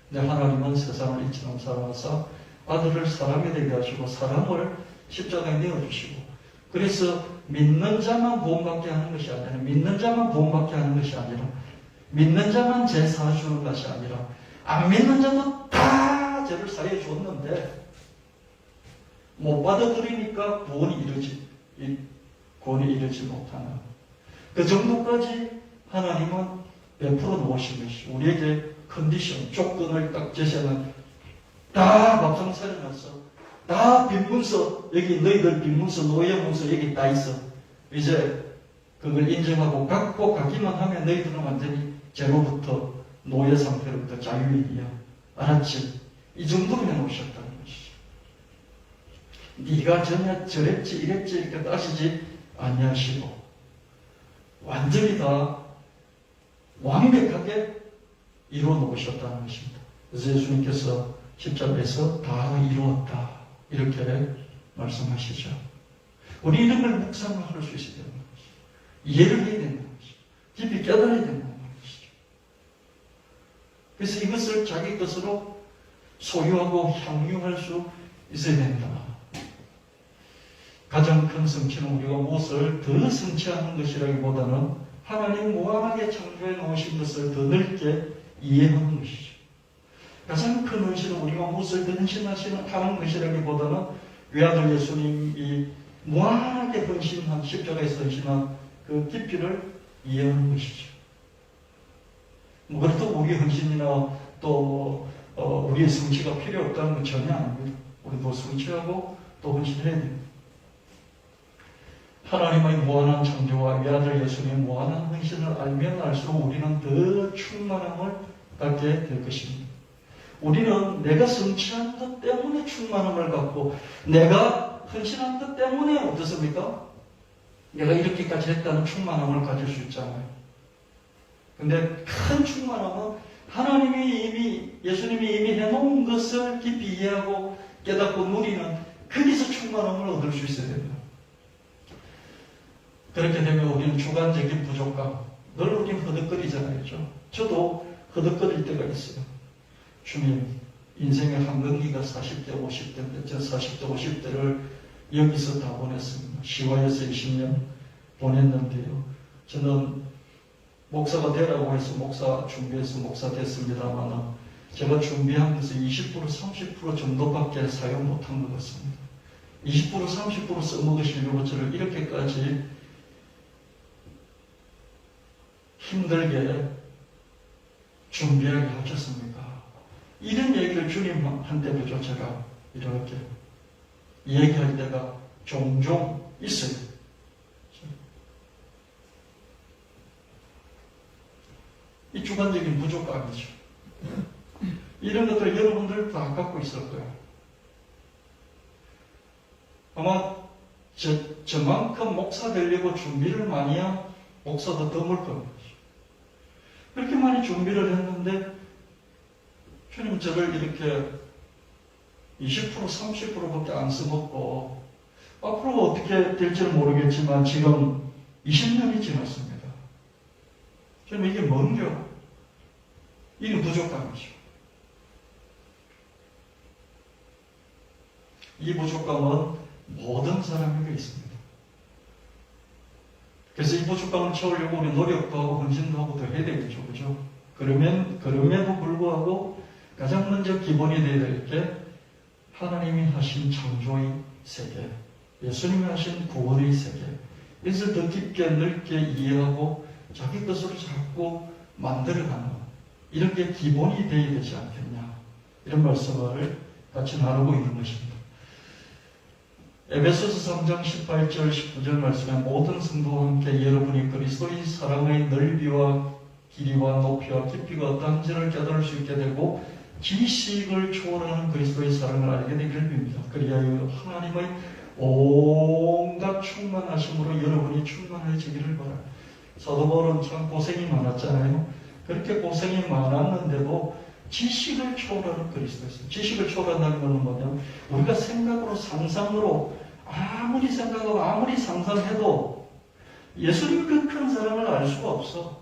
근데 하나님은 세상을 이처럼 살아서 아들을 사람이 되게 하시고 사람을 십자가에 내어주시고, 그래서 믿는 자만 구원받게 하는 것이 아니라, 믿는 자만 구원받게 하는 것이 아니라, 믿는 자만 죄 사주는 것이 아니라, 안 믿는 자도 다 죄를 사해 줬는데 못 받아들이니까 구원이 이르지 못하는 그 정도까지 하나님은 베풀어 놓으신 것이, 우리에게 컨디션, 조건을 딱 제시하는, 다 밥상 차려놨어. 다 빈문서, 여기 너희들 빈문서, 노예문서 여기 다 있어. 이제 그걸 인정하고 갖고 가기만 하면 너희들은 완전히 죄로부터, 노예 상태로부터 자유인이야. 알았지? 이 정도로 해놓으셨다는 것이죠. 네가 전에 저랬지 이랬지 이렇게 따지지 아니하시고 완전히 다 완벽하게 이루어 놓으셨다는 것입니다. 그래서 예수님께서 십자가에서 다 이루었다 이렇게 말씀하시죠. 우리 이런 걸 묵상을 할 수 있어야 되는 것이죠. 이해를 해야 되는 것이죠. 깊이 깨달아야 되는 것이죠. 그래서 이것을 자기 것으로 소유하고 향유할 수 있어야 된다. 가장 큰 성취는 우리가 무엇을 더 성취하는 것이라기보다는 하나님 무한하게 창조해 놓으신 것을 더 넓게 이해하는 것이죠. 가장 큰 헌신은 우리가 무엇을 더 헌신하는 것이라기보다는 외아들 예수님이 무한하게 헌신한, 십자가에서 헌신한 그 깊이를 이해하는 것이죠. 그렇다고 우리 헌신이나 또 우리의 성취가 필요 없다는 건 전혀 아닙니다. 우리도 성취하고 또 헌신해야 됩니다. 하나님의 무한한 창조와 외아들 예수님의 무한한 헌신을 알면 알수록 우리는 더 충만함을 갖게 될 것입니다. 우리는 내가 성취한 것 때문에 충만함을 갖고, 내가 헌신한 것 때문에 어떻습니까? 내가 이렇게까지 했다는 충만함을 가질 수 있잖아요. 근데 큰 충만함은 하나님이 예수님이 이미 해놓은 것을 깊이 이해하고 깨닫고 누리는, 거기서 충만함을 얻을 수 있어야 됩니다. 그렇게 되면 우리는 주관적인 부족감, 늘 우리는 허덕거리잖아요. 저도 허덕거릴 때가 있어요. 주님, 인생의 한경기가 40대, 50대인데 저 40대, 50대를 여기서 다 보냈습니다. 시와에서 20년 보냈는데요. 저는 목사가 되라고 해서 목사 준비해서 목사 됐습니다만 제가 준비한 것은 20%, 30% 정도밖에 사용 못한 것 같습니다. 20%, 30% 써먹으시려고 저를 이렇게까지 힘들게 준비하게 하셨습니까? 이런 얘기를 주님한테도 제가 이렇게 얘기할 때가 종종 있어요. 이 주관적인 부족감이죠. 이런 것들 여러분들 다 갖고 있을 거예요. 아마 저만큼 목사 되려고 준비를 많이 한 목사도 드물 겁니다. 그렇게 많이 준비를 했는데 주님 저를 이렇게 20%, 30%밖에 안 써먹고 앞으로 어떻게 될지는 모르겠지만 지금 20년이 지났습니다. 주님 이게 뭔겨? 이게 부족감이죠. 이 부족감은 모든 사람에게 있습니다. 그래서 이 부족감을 채우려고 우리 노력도 하고 헌신도 하고 더 해야 되겠죠. 그죠? 그럼에도 불구하고 가장 먼저 기본이 되어야 될 게 하나님이 하신 창조의 세계, 예수님이 하신 구원의 세계, 이것을 더 깊게 넓게 이해하고 자기 것으로 자꾸 만들어가는 이런 게 기본이 되어야 되지 않겠냐, 이런 말씀을 같이 나누고 있는 것입니다. 에베소서 3장 18절 19절 말씀에 모든 성도와 함께 여러분이 그리스도의 사랑의 넓이와 길이와 높이와 깊이가 어떠한지를 깨달을 수 있게 되고 지식을 초월하는 그리스도의 사랑을 알게 되기를 빕니다. 그리하여 하나님의 온갖 충만하심으로 여러분이 충만해지기를 바라요. 사도 바울은 참 고생이 많았잖아요. 그렇게 고생이 많았는데도 지식을 초월하는 그리스도였어요. 지식을 초월한다는 것은 뭐냐면 우리가 생각으로 상상으로 아무리 생각하고 아무리 상상해도 예수님 그 큰 사랑을 알 수가 없어.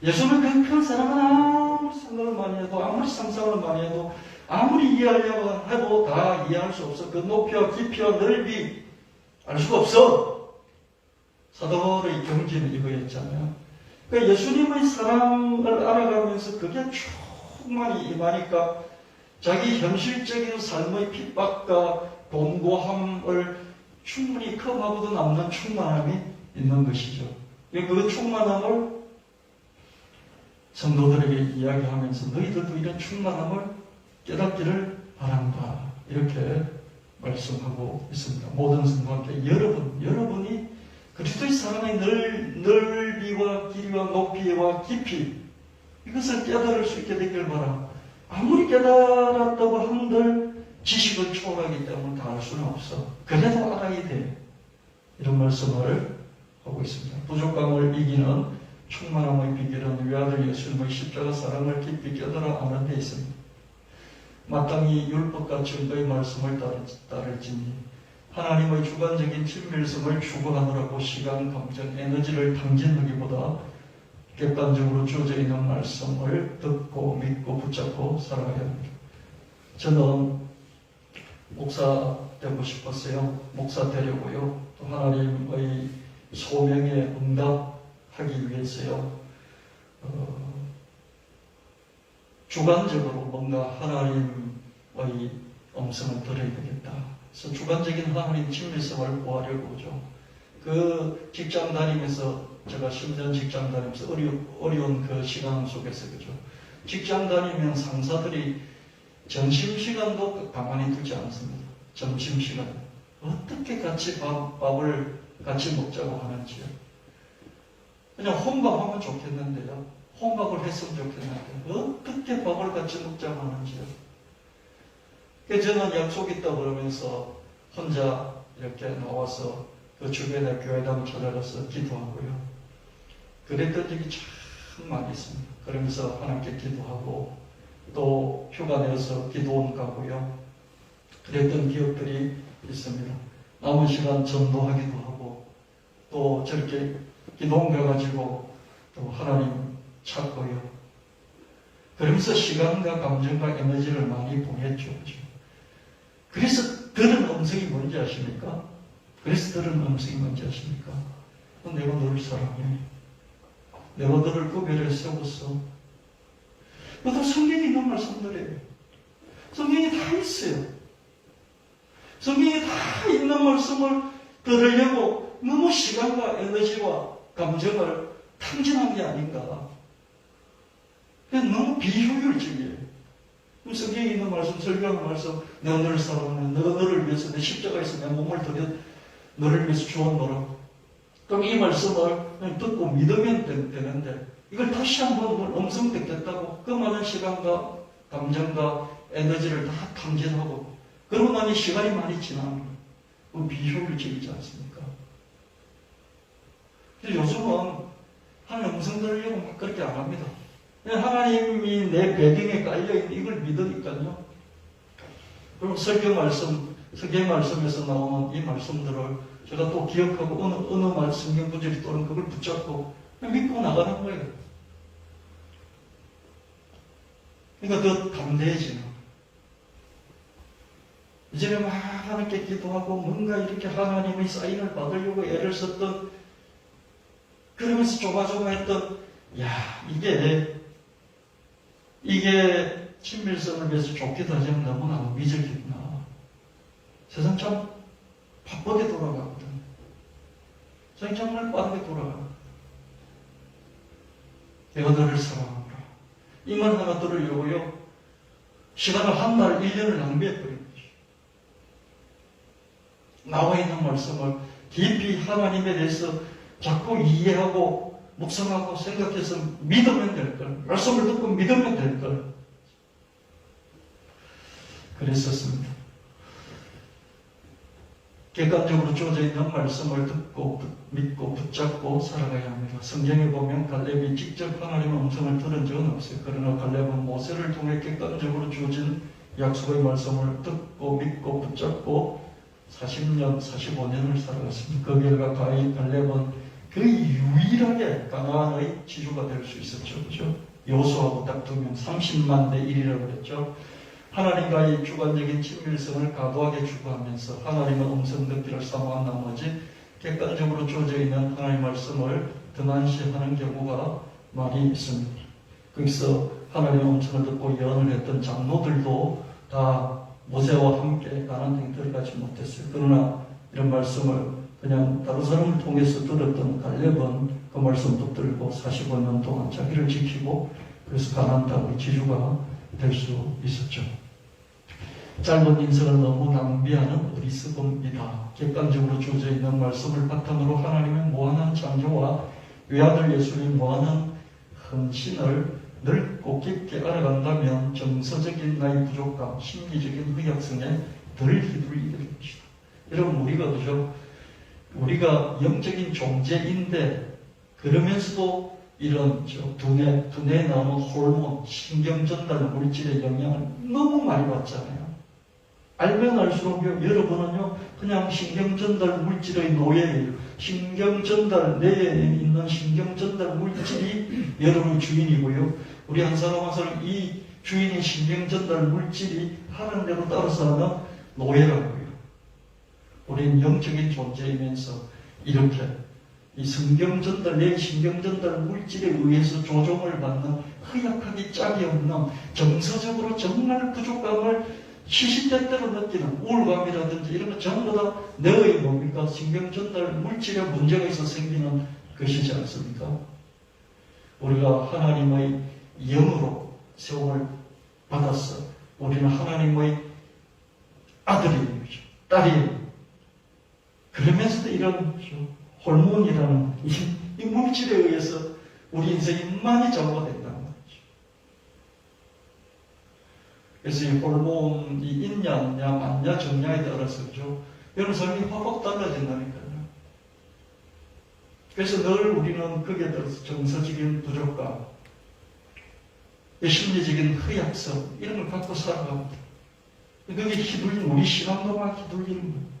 예수님 그 큰 사랑은 아무리 생각을 많이 해도 아무리 상상을 많이 해도 아무리 이해하려고 해도 다 이해할 수 없어. 그 높이와 깊이와 넓이 알 수가 없어. 사도 바울의 경지는 이거였잖아요. 그러니까 예수님의 사랑을 알아가면서 그게 충만히 임하니까 자기 현실적인 삶의 핍박과 곤고함을 충분히 커버하고도 남는 충만함이 있는 것이죠. 그 충만함을 성도들에게 이야기하면서 너희들도 이런 충만함을 깨닫기를 바란다, 이렇게 말씀하고 있습니다. 모든 성도한테 여러분이 그리스도의 사랑의 넓이와 길이와 높이와 깊이 이것을 깨달을 수 있게 되길 바라. 아무리 깨달았다고 한들 지식을 초월하기 때문에 다 알 수는 없어. 그래도 알아야 돼. 이런 말씀을 하고 있습니다. 부족감을 이기는 충만함의 비결은 외아들 예수님의 십자가 사랑을 깊이 깨달아 아는 데 있습니다. 마땅히 율법과 증거의 말씀을 따를지니 하나님의 주관적인 친밀성을 추구하느라고 시간, 감정, 에너지를 탕진하기보다 객관적으로 주어져 있는 말씀을 듣고 믿고 붙잡고 살아가야 합니다. 저는 목사 되고 싶었어요. 목사 되려고요. 또 하나님의 소명에 응답하기 위해서요. 주관적으로 뭔가 하나님의 음성을 들어야 되겠다. 그래서 주관적인 하나님 친밀성을 구하려고 오죠. 그 직장 다니면서 제가 10년 직장 다니면서 어려운 그 시간 속에서 그죠. 직장 다니면 상사들이 점심시간도 가만히 두지 않습니다. 점심시간. 어떻게 같이 밥을 같이 먹자고 하는지요. 그냥 혼밥하면 좋겠는데요. 혼밥을 했으면 좋겠는데 어떻게 밥을 같이 먹자고 하는지요. 그래서 저는 약속 있다고 그러면서 혼자 이렇게 나와서 그 주변에 교회당 찾아가서 기도하고요. 그랬던 적이 참 많이 있습니다. 그러면서 하나님께 기도하고 또 휴가 내서 기도원 가고요. 그랬던 기억들이 있습니다. 남은 시간 전도하기도 하고 또 저렇게 기도원 가가지고 또 하나님 찾고요. 그러면서 시간과 감정과 에너지를 많이 보냈죠. 그래서 들은 음성이 뭔지 아십니까? 그래서 들은 음성이 뭔지 아십니까? 내가 너를 사랑해. 내가 너를 구별해 세웠어. 그것도 성경에 있는 말씀들이에요. 성경에 다 있어요. 성경에 다 있는 말씀을 들으려고 너무 시간과 에너지와 감정을 탕진한 게 아닌가. 그냥 너무 비효율적이에요. 성경에 있는 말씀, 설교하는 말씀, 내가 너를 사랑하네. 내가 너를 위해서 내 십자가에서 내 몸을 들여 너를 위해서 주었노라. 그럼 이 말씀을 그냥 듣고 믿으면 되는데 이걸 다시 한번 음성 듣겠다고 그 많은 시간과 감정과 에너지를 다 탕진하고 그러고 나니 시간이 많이 지나는 거예요. 비효율적이지 않습니까? 그래서 요즘은 하나님 음성 들으려고 막 그렇게 안 합니다. 하나님이 내 배경에 깔려있는 이걸 믿으니까요. 그럼 성경 말씀에서 나오는 이 말씀들을 제가 또 기억하고 어느 성경 구절이 또는 그걸 붙잡고 믿고 나가는 거예요. 그러니까 더 담대해지는. 이전에 막 하나님께 기도하고 뭔가 이렇게 하나님의 사인을 받으려고 애를 썼던 그러면서 조마조마했던 이게 친밀성을 위해서 좋기도 하지만 너무나 미적이구나. 세상 참 바쁘게 돌아가거든. 세상 정말 빠르게 돌아가. 내가 너를 사랑하노라. 이 말 하나 들으려고요. 시간을 한 달, 1년을 낭비해버린 거죠. 나와 있는 말씀을 깊이 하나님에 대해서 자꾸 이해하고 묵상하고 생각해서 믿으면 될 걸. 말씀을 듣고 믿으면 될 걸. 그랬었습니다. 객관적으로 주어져 있는 말씀을 듣고 믿고 붙잡고 살아가야 합니다. 성경에 보면 갈렙이 직접 하나님의 음성을 들은 적은 없어요. 그러나 갈렙은 모세를 통해 객관적으로 주어진 약속의 말씀을 듣고 믿고 붙잡고 40년, 45년을 살아갔습니다. 그 결과 갈렙은 그 유일하게 가나안의 지주가 될 수 있었죠. 그렇죠? 여호수아하고 딱 두면 30만 대 1이라고 그랬죠. 하나님과의 주관적인 친밀성을 과도하게 추구하면서 하나님의 음성 듣기를 사모한 나머지 객관적으로 주어져 있는 하나님의 말씀을 등한시하는 경우가 많이 있습니다. 거기서 하나님의 음성을 듣고 예언을 했던 장로들도 다 모세와 함께 가나안 땅에 들어가지 못했어요. 그러나 이런 말씀을 그냥 다른 사람을 통해서 들었던 갈렙은 그 말씀 붙들고 45년 동안 자기를 지키고 그래서 가나안 땅의 지주가 될 수 있었죠. 짧은 인생을 너무 낭비하는 어리석음이다. 객관적으로 주어져 있는 말씀을 바탕으로 하나님의 무한한 창조와 외아들 예수님 무한한 헌신을 넓고 깊게 알아간다면 정서적인 나의 부족감, 심리적인 의약성에 덜 휘둘리게 될 것이다. 여러분 우리가 영적인 존재인데 그러면서도 이런 두뇌에 나오는 호르몬, 신경전달 물질의 영향을 너무 많이 받잖아요. 알면 알수록요, 여러분은요, 그냥 신경전달 물질의 노예예요. 뇌에 있는 신경전달 물질이 여러분의 주인이고요. 우리 한 사람 한 사람 이 주인의 신경전달 물질이 하는 대로 따라서 하는 노예라고요. 우리는 영적인 존재이면서 이렇게 이 내 신경전달 물질에 의해서 조종을 받는 허약하기 짝이 없는 정서적으로 정말 부족감을 시시때때로 느끼는 우울감이라든지 이런 것 전부 다 내의 뭡니까? 신경전달 물질에 문제가 있어 생기는 것이지 않습니까? 우리가 하나님의 영으로 세움을 받았어. 우리는 하나님의 아들이에요. 딸이에요. 그러면서도 이런 호르몬이라는 이 물질에 의해서 우리 인생이 많이 좌우된다는 거죠. 그래서 이 호르몬이 있냐 없냐 많냐 적냐에 따라서 여러분 삶이 확확 달라진다니까요. 그래서 늘 우리는 거기에 따라서 정서적인 부족감, 심리적인 허약성 이런 걸 갖고 살아갑니다. 그게 우리 신앙도 막 휘둘리는 거예요.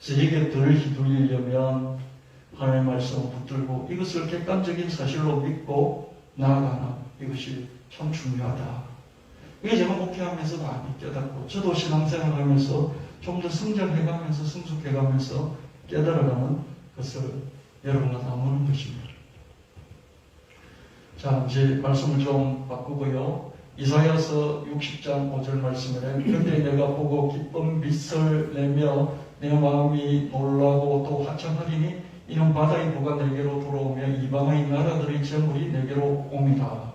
저에게 덜 휘둘리려면 하나님의 말씀을 붙들고 이것을 객관적인 사실로 믿고 나아가는 이것이 참 중요하다. 이게 제가 목회하면서 많이 깨닫고 저도 신앙생활하면서 좀 더 성장해가면서 성숙해가면서 깨달아가는 것을 여러분과 나누는 것입니다. 자, 이제 말씀을 좀 바꾸고요. 이사야서 60장 5절 말씀에 그때 내가 보고 기쁜 빛을 내며 내 마음이 놀라고 또 화창하리니 이는 바다의 부가 내게로 들어오며 이방의 나라들의 재물이 내게로 옵니다.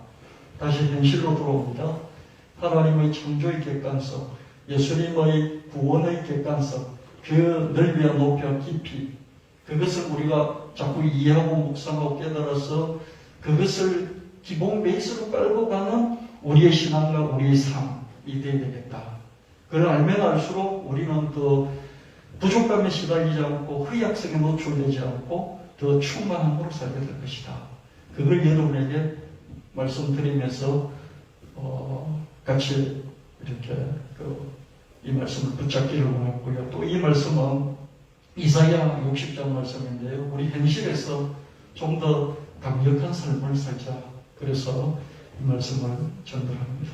다시 현실로 들어옵니다. 하나님의 창조의 객관성, 예수님의 구원의 객관성, 그 넓이와 높이와 깊이 그것을 우리가 자꾸 이해하고 묵상하고 깨달아서 그것을 기본 베이스로 깔고 가는 우리의 신앙과 우리의 삶이 되어야 되겠다. 그걸 알면 알수록 우리는 그 부족감에 시달리지 않고 허약성에 노출되지 않고 더 충만함으로 살게 될 것이다. 그걸 여러분에게 말씀드리면서 같이 이렇게 이 말씀을 붙잡기를 원했고요. 또 이 말씀은 이사야 60장 말씀인데요. 우리 현실에서 좀 더 강력한 삶을 살자. 그래서 이 말씀을 전달합니다.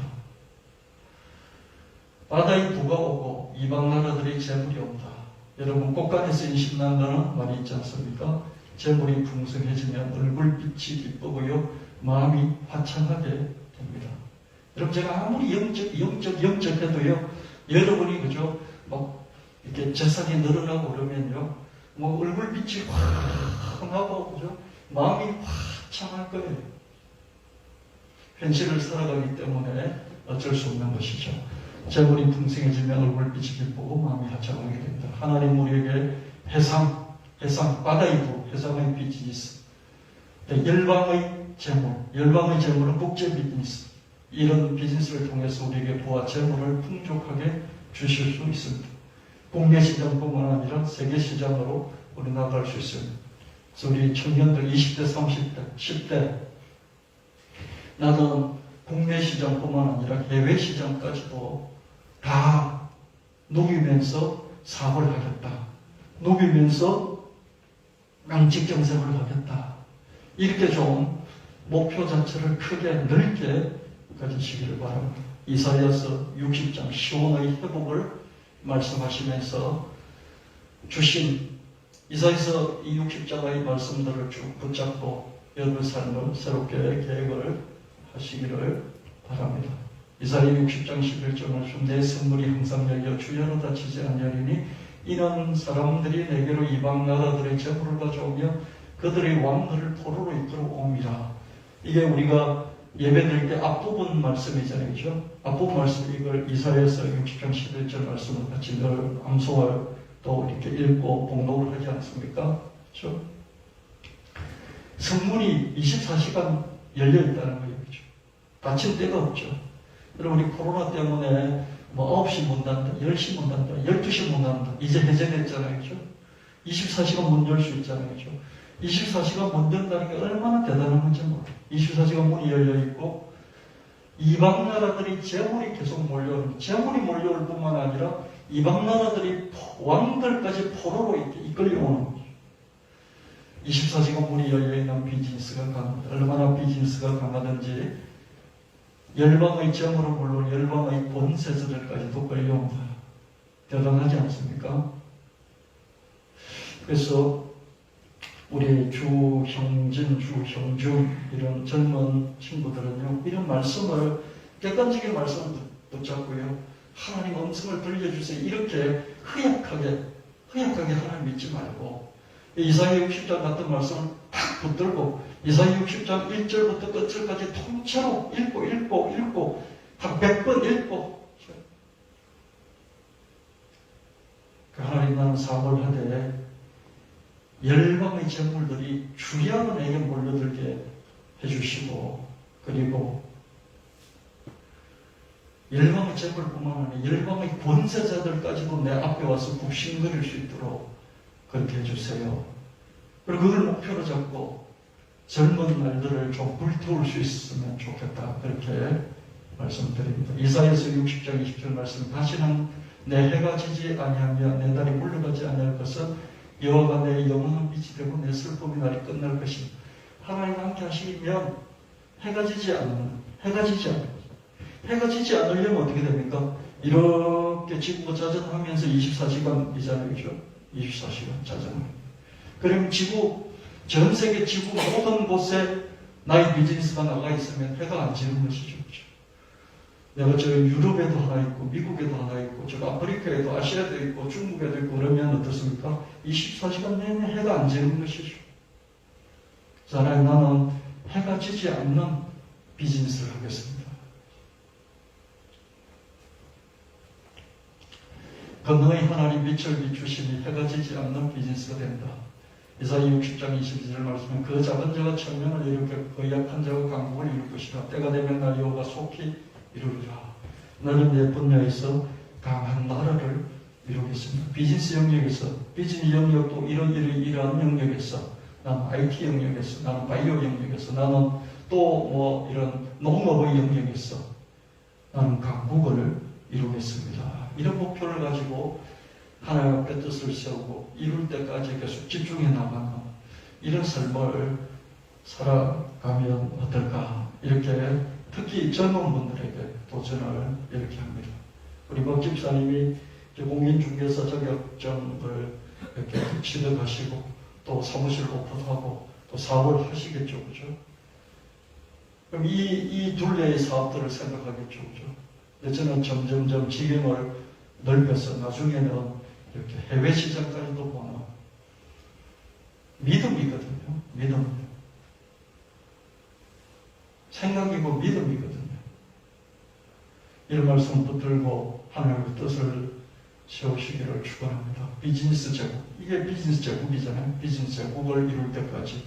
바다의 부가 오고 이방 나라들의 재물이 온다. 여러분 꽃간에서 인심난다는 말이 있지 않습니까? 재물이 풍성해지면 얼굴빛이 기쁘고요. 마음이 화창하게 됩니다. 여러분 제가 아무리 영적 해도요. 여러분이 그죠? 막 이렇게 재산이 늘어나고 그러면요. 뭐 얼굴빛이 환하고 그죠? 마음이 화창할 거예요. 현실을 살아가기 때문에 어쩔 수 없는 것이죠. 재물이 풍성해지면 얼굴빛이 기쁘고 마음이 화창하게 됩니다. 하나님 우리에게 해상, 바다의 부, 해상의 비즈니스, 열방의 재물은 국제 비즈니스, 이런 비즈니스를 통해서 우리에게 부와 재물을 풍족하게 주실 수 있습니다. 국내 시장뿐만 아니라 세계 시장으로 우리 나갈 수 있습니다. 그래서 우리 청년들 20대, 30대, 10대 나는 국내 시장뿐만 아니라 해외 시장까지도 다 녹이면서 사업을 하겠다. 녹이면서 양직 정생을 하겠다. 이렇게 좀 목표 자체를 크게 넓게 가지시기를 바랍니다. 이사야서 60장 시온의 회복을 말씀하시면서 주신 이사야서 이 60장의 말씀들을 쭉 붙잡고 여러분 삶을 새롭게 계획을 하시기를 바랍니다. 이사야 60장 11절 말씀 내 선물이 항상 열려 주여로 닫히지 아니하리니 이는 사람들이 내게로 이방 나라들의 재물을 가져오며 그들의 왕들을 포로로 이끌어옵니다. 이게 우리가 예배드릴 때 앞부분 말씀이잖아요. 그렇죠? 앞부분 말씀 이걸 이사야서 60장 11절 말씀을 같이 늘 암송을 또 이렇게 읽고 봉독을 하지 않습니까? 그렇죠? 성문이 24시간 열려 있다는 거예요. 그렇죠? 닫힐 데가 없죠. 여러분 우리 코로나 때문에 뭐 9시 문 닫는다, 10시 문 닫는다, 12시 문 닫는다. 이제 해제됐잖아요. 그렇죠? 24시간 문 열 수 있잖아요. 그렇죠? 24시간 문 닫는다는 게 얼마나 대단한 건지 몰라요. 24시간 문이 열려 있고 이방 나라들이 재물이 계속 몰려오는 재물이 몰려올 뿐만 아니라 이방 나라들이 왕들까지 포로로 이끌려오는 거죠. 24시간 문이 열려있는 비즈니스가 강합니다. 얼마나 비즈니스가 강하든지 열방의 재물은 물론 열방의 권세자들까지도 끌려옵니다. 대단하지 않습니까? 그래서 우리 주형진, 주형준 이런 젊은 친구들은요. 이런 말씀을 객관적인 말씀을 붙잡고요. 하나님 음성을 들려주세요. 이렇게 허약하게 하나님 믿지 말고 이사야 60장 같은 말씀을 탁 붙들고 이사야 60장 1절부터 끝절까지 통째로 읽고 한 100번 읽고 그 하나님 나는 사업을 하되 열방의 재물들이 주야로 내게 몰려들게 해주시고 그리고 열방의 재물뿐만 아니라 열방의 권세자들까지도 내 앞에 와서 굽신거릴 수 있도록 그렇게 해주세요. 그리고 그걸 목표로 잡고 젊은 날들을 좀 불태울 수 있으면 좋겠다. 그렇게 말씀드립니다. 이사야서 60장 20절 말씀 다시는 내 해가 지지 아니하며 내 달이 물러가지 아니할 것은 여호와가 내 영원한 빛이 되고 내 슬픔의 날이 끝날 것이니 하나님 함께 하시면 해가 지지 않으려면 어떻게 됩니까? 이렇게 지구가 자전하면서 24시간이잖아요. 그죠? 24시간 자전. 그럼 전 세계 지구 모든 곳에 나의 비즈니스가 나가 있으면 해가 안 지는 것이죠. 그죠? 내가 저 유럽에도 하나 있고, 미국에도 하나 있고, 저 아프리카에도, 아시아에도 있고, 중국에도 있고, 그러면 어떻습니까? 24시간 내내 해가 안 지는 것이죠. 하나님, 나는 해가 지지 않는 비즈니스를 하겠습니다. 건너의 하나님 빛을 비추시니 해가 지지 않는 비즈니스가 된다. 이사야 60장 22절 말씀은 그 작은 자가 천명을 이루게 그 약한 자가 강국을 이룰 것이라. 때가 되면 나 여호와가 속히 이루리라. 너는 내 분야에서 강한 나라를 이루겠습니다. 비즈니스 영역에서, 비즈니스 영역도 이러한 영역에서, 나는 IT 영역에서, 나는 바이오 영역에서, 나는 또 이런 농업의 영역에서 나는 강국을 이루겠습니다. 이런 목표를 가지고 하나님 앞에 뜻을 세우고 이룰 때까지 계속 집중해 나가는 이런 삶을 살아가면 어떨까? 이렇게 특히 젊은 분들에게 도전을 이렇게 합니다. 우리 박 집사님이 공인중개사 자격증을 이렇게 취득하시고 또 사무실 오픈하고 또 사업을 하시겠죠, 그죠? 그럼 이 둘레의 사업들을 생각하겠죠, 그죠? 근데 저는 점점점 지경을 넓혀서 나중에는 이렇게 해외 시장까지도 보는 믿음이거든요. 믿음. 생각이고 믿음이거든요. 이런 말씀 붙들고 하나님의 뜻을 세우시기를 축원합니다. 비즈니스 제국. 이게 비즈니스 제국이잖아요. 비즈니스 제국을 이룰 때까지.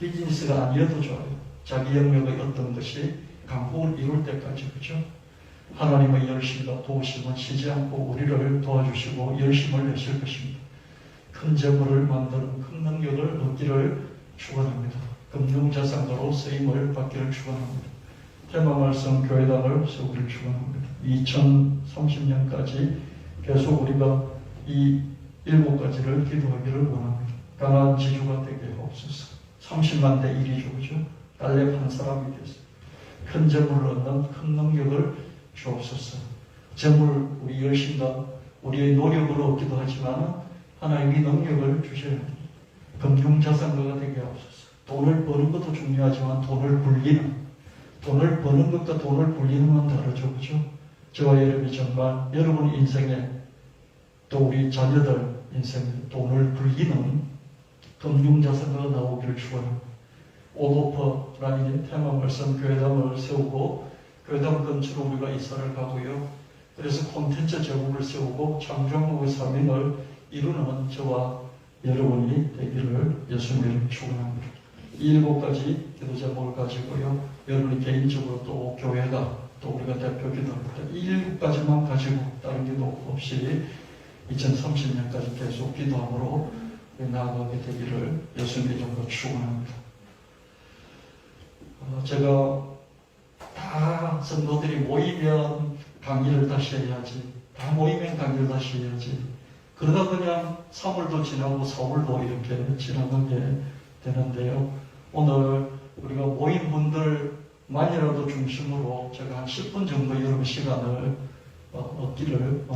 비즈니스가 아니어도 좋아요. 자기 영역의 어떤 것이 강국을 이룰 때까지, 그죠? 하나님의 열심과 도우심은 쉬지 않고 우리를 도와주시고 열심을 내실 것입니다. 큰 재물을 만드는 큰 능력을 얻기를 축원합니다. 금융자산가로 쓰임을 받기를 축원합니다. 테마 말씀 교회당을 세우기를 축원합니다. 2030년까지 계속 우리가 이 7가지를 기도하기를 원합니다. 강한 지주가 되게 하옵소서. 30만 대 1이죠, 그죠? 딸랩 한 사람이 되어서 큰 재물을 얻는 큰 능력을 주옵소서. 재물 우리 열심과 우리의 노력으로 얻기도 하지만 하나님이 능력을 주셔야 합니다. 금융자산가가 되게 하옵소서. 돈을 버는 것도 중요하지만 돈을 버는 것과 돈을 굴리는 건 다르죠, 그죠? 저와 여러분이 정말 여러분 인생에 또 우리 자녀들 인생에 돈을 굴리는 금융자산가가 나오기를 축원합니다. 오도퍼라는 테마 말씀 교회당을 세우고 교회당 근처로 우리가 이사를 가고요. 그래서 콘텐츠 제국을 세우고 창조한국의 사명을 이루는 저와 여러분이 되기를 예수님을 축원합니다. 이 7가지 기도 제목을 가지고요. 여러분이 개인적으로 또 교회가 또 우리가 대표 기도합니다. 이 7가지만 가지고 다른 기도 없이 2030년까지 계속 기도함으로 나아가게 되기를 예수님의 이름으로 축원합니다. 제가 다 성도들이 모이면 강의를 다시 해야지. 다 모이면 강의를 다시 해야지. 그러다 그냥 3월도 지나고 4월도 이렇게 지나가게 되는데요. 오늘 우리가 모인 분들만이라도 중심으로 제가 한 10분 정도 여러분 시간을 얻기를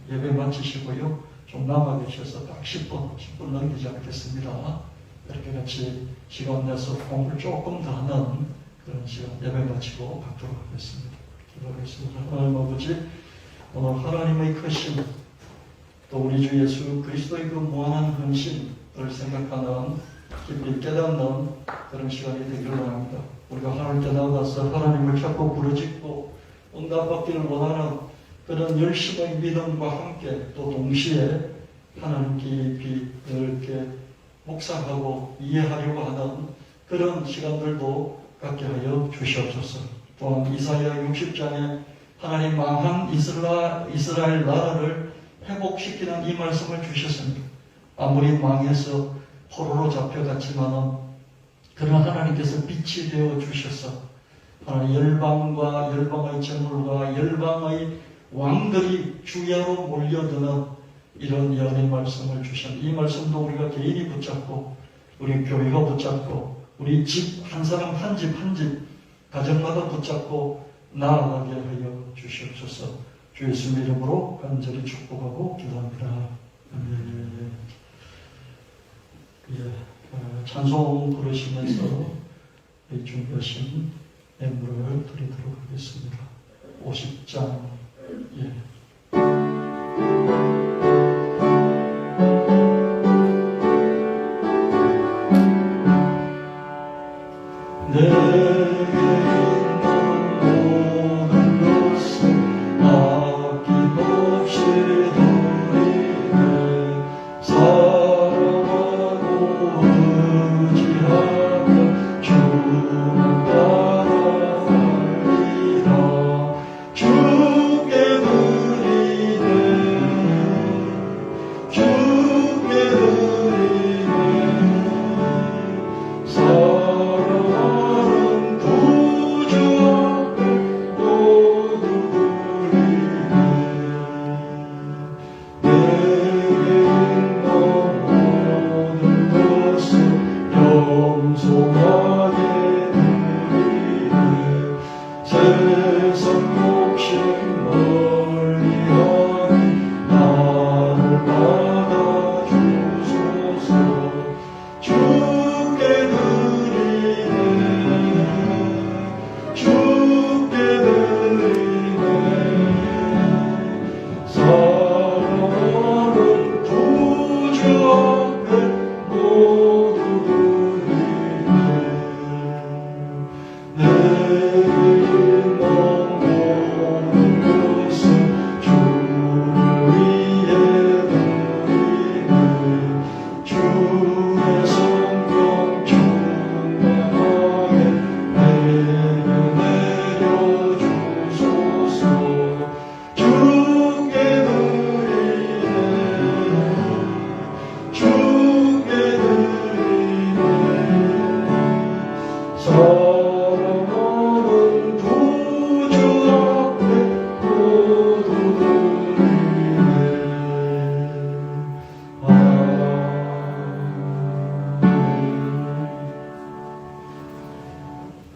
예배 마치시고요. 좀 남아 계셔서 딱 10분 넘기지 않겠습니다. 이렇게 같이 시간 내서 공부를 조금 더 하는 그런 시간 예배 마치고 갖도록 하겠습니다. 기도하겠습니다. 하나님 아버지, 오늘 하나님의 크심, 또 우리 주 예수 그리스도의 그 무한한 헌신을 생각하는 깊이 깨닫는 그런 시간이 되기를 원합니다. 우리가 하나님께 나아가서 하나님을 찾고 부르짖고 응답받기를 원하는 그런 열심의 믿음과 함께 또 동시에 하나님 깊이 이렇게 묵상하고 이해하려고 하는 그런 시간들도 갖게 하여 주시옵소서. 또한 이사야 60장에 하나님 망한 이스라엘 나라를 회복시키는 이 말씀을 주셨습니다. 아무리 망해서 포로로 잡혀갔지만은 그러나 하나님께서 빛이 되어 주셔서 하나님 열방과 열방의 재물과 열방의 왕들이 주야로 몰려드는 이런 연의 말씀을 주신 이 말씀도 우리가 개인이 붙잡고 우리 교회가 붙잡고 우리 집 한 사람 한 집 한 집 가정마다 붙잡고 나아가게 하여 주시옵소서. 주 예수 이름으로 간절히 축복하고 기도합니다. 아멘. 찬송 부르시면서 준비하신 mem물을 드리도록 하겠습니다. 50장.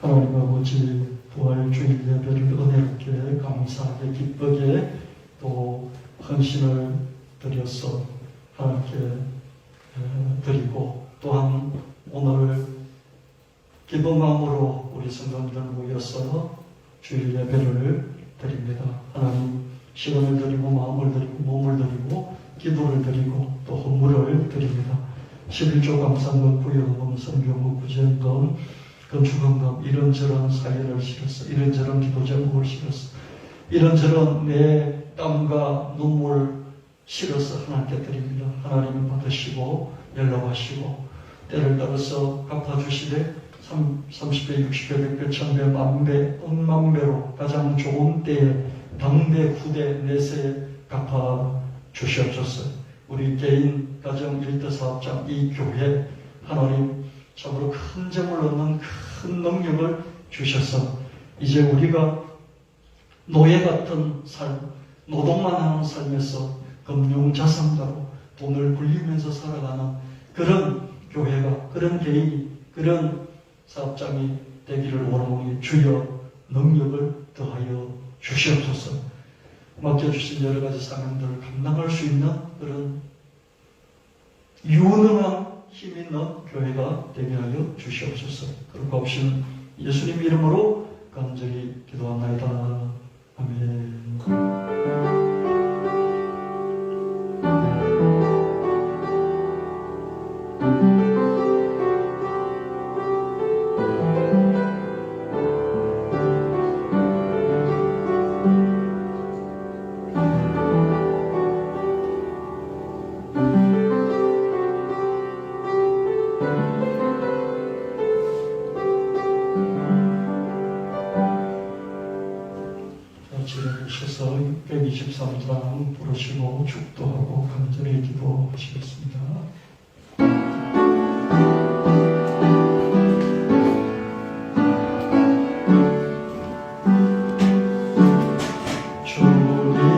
하나님 아버지 부활주일 예배를 은혜롭게 감사하게 기쁘게 또 헌신을 드려서 하나님께 드리고 또한 오늘 기쁜 마음으로 우리 성도님들 모여서 주일 예배를 드립니다. 하나님 시간을 드리고 마음을 드리고 몸을 드리고 기도를 드리고 또 헌물을 드립니다. 11조 감사금 구역금 성경금 구제금 건축원금 이런저런 사회를 실어서 이런저런 기도 제목을 실어서 이런저런 내 땀과 눈물 실어서 하나님께 드립니다. 하나님은 받으시고 연락하시고 때를 따라서 갚아주시되 30배, 60배, 100배, 1000배, 만배, 억만배로 가장 좋은 때에 당대, 후대, 내세에 갚아주시옵소서. 우리 개인, 가정, 일터, 사업장, 이 교회 하나님 참으로 큰 점을 얻는 큰 능력을 주셔서 이제 우리가 노예 같은 삶, 노동만 하는 삶에서 금융자산가로 돈을 굴리면서 살아가는 그런 교회가, 그런 개인이, 그런 사업장이 되기를 원하오니 주여 능력을 더하여 주시옵소서. 맡겨주신 여러 가지 사명들을 감당할 수 있는 그런 유능한 힘 있는 교회가 되게 하여 주시옵소서. 그리고 없인 예수님 이름으로 간절히 기도합나이다. 아멘. 지내주셔서 623장 부르시고 축도하고 간절히 기도하시겠습니다. 주님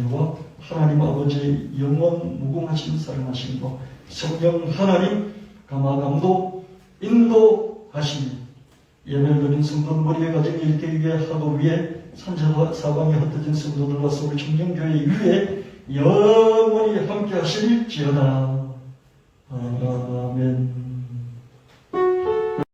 은혜와 하나님 아버지의 영원 무궁하신 사랑하심과 성령 하나님 감화감도 인도하심이 예배를 드린 성도들 머리에 가진 일대위에 하고 위에 산사방에 흩어진 성도들과 서울 청년교회 위에 영원히 함께 하실지어다. 아멘.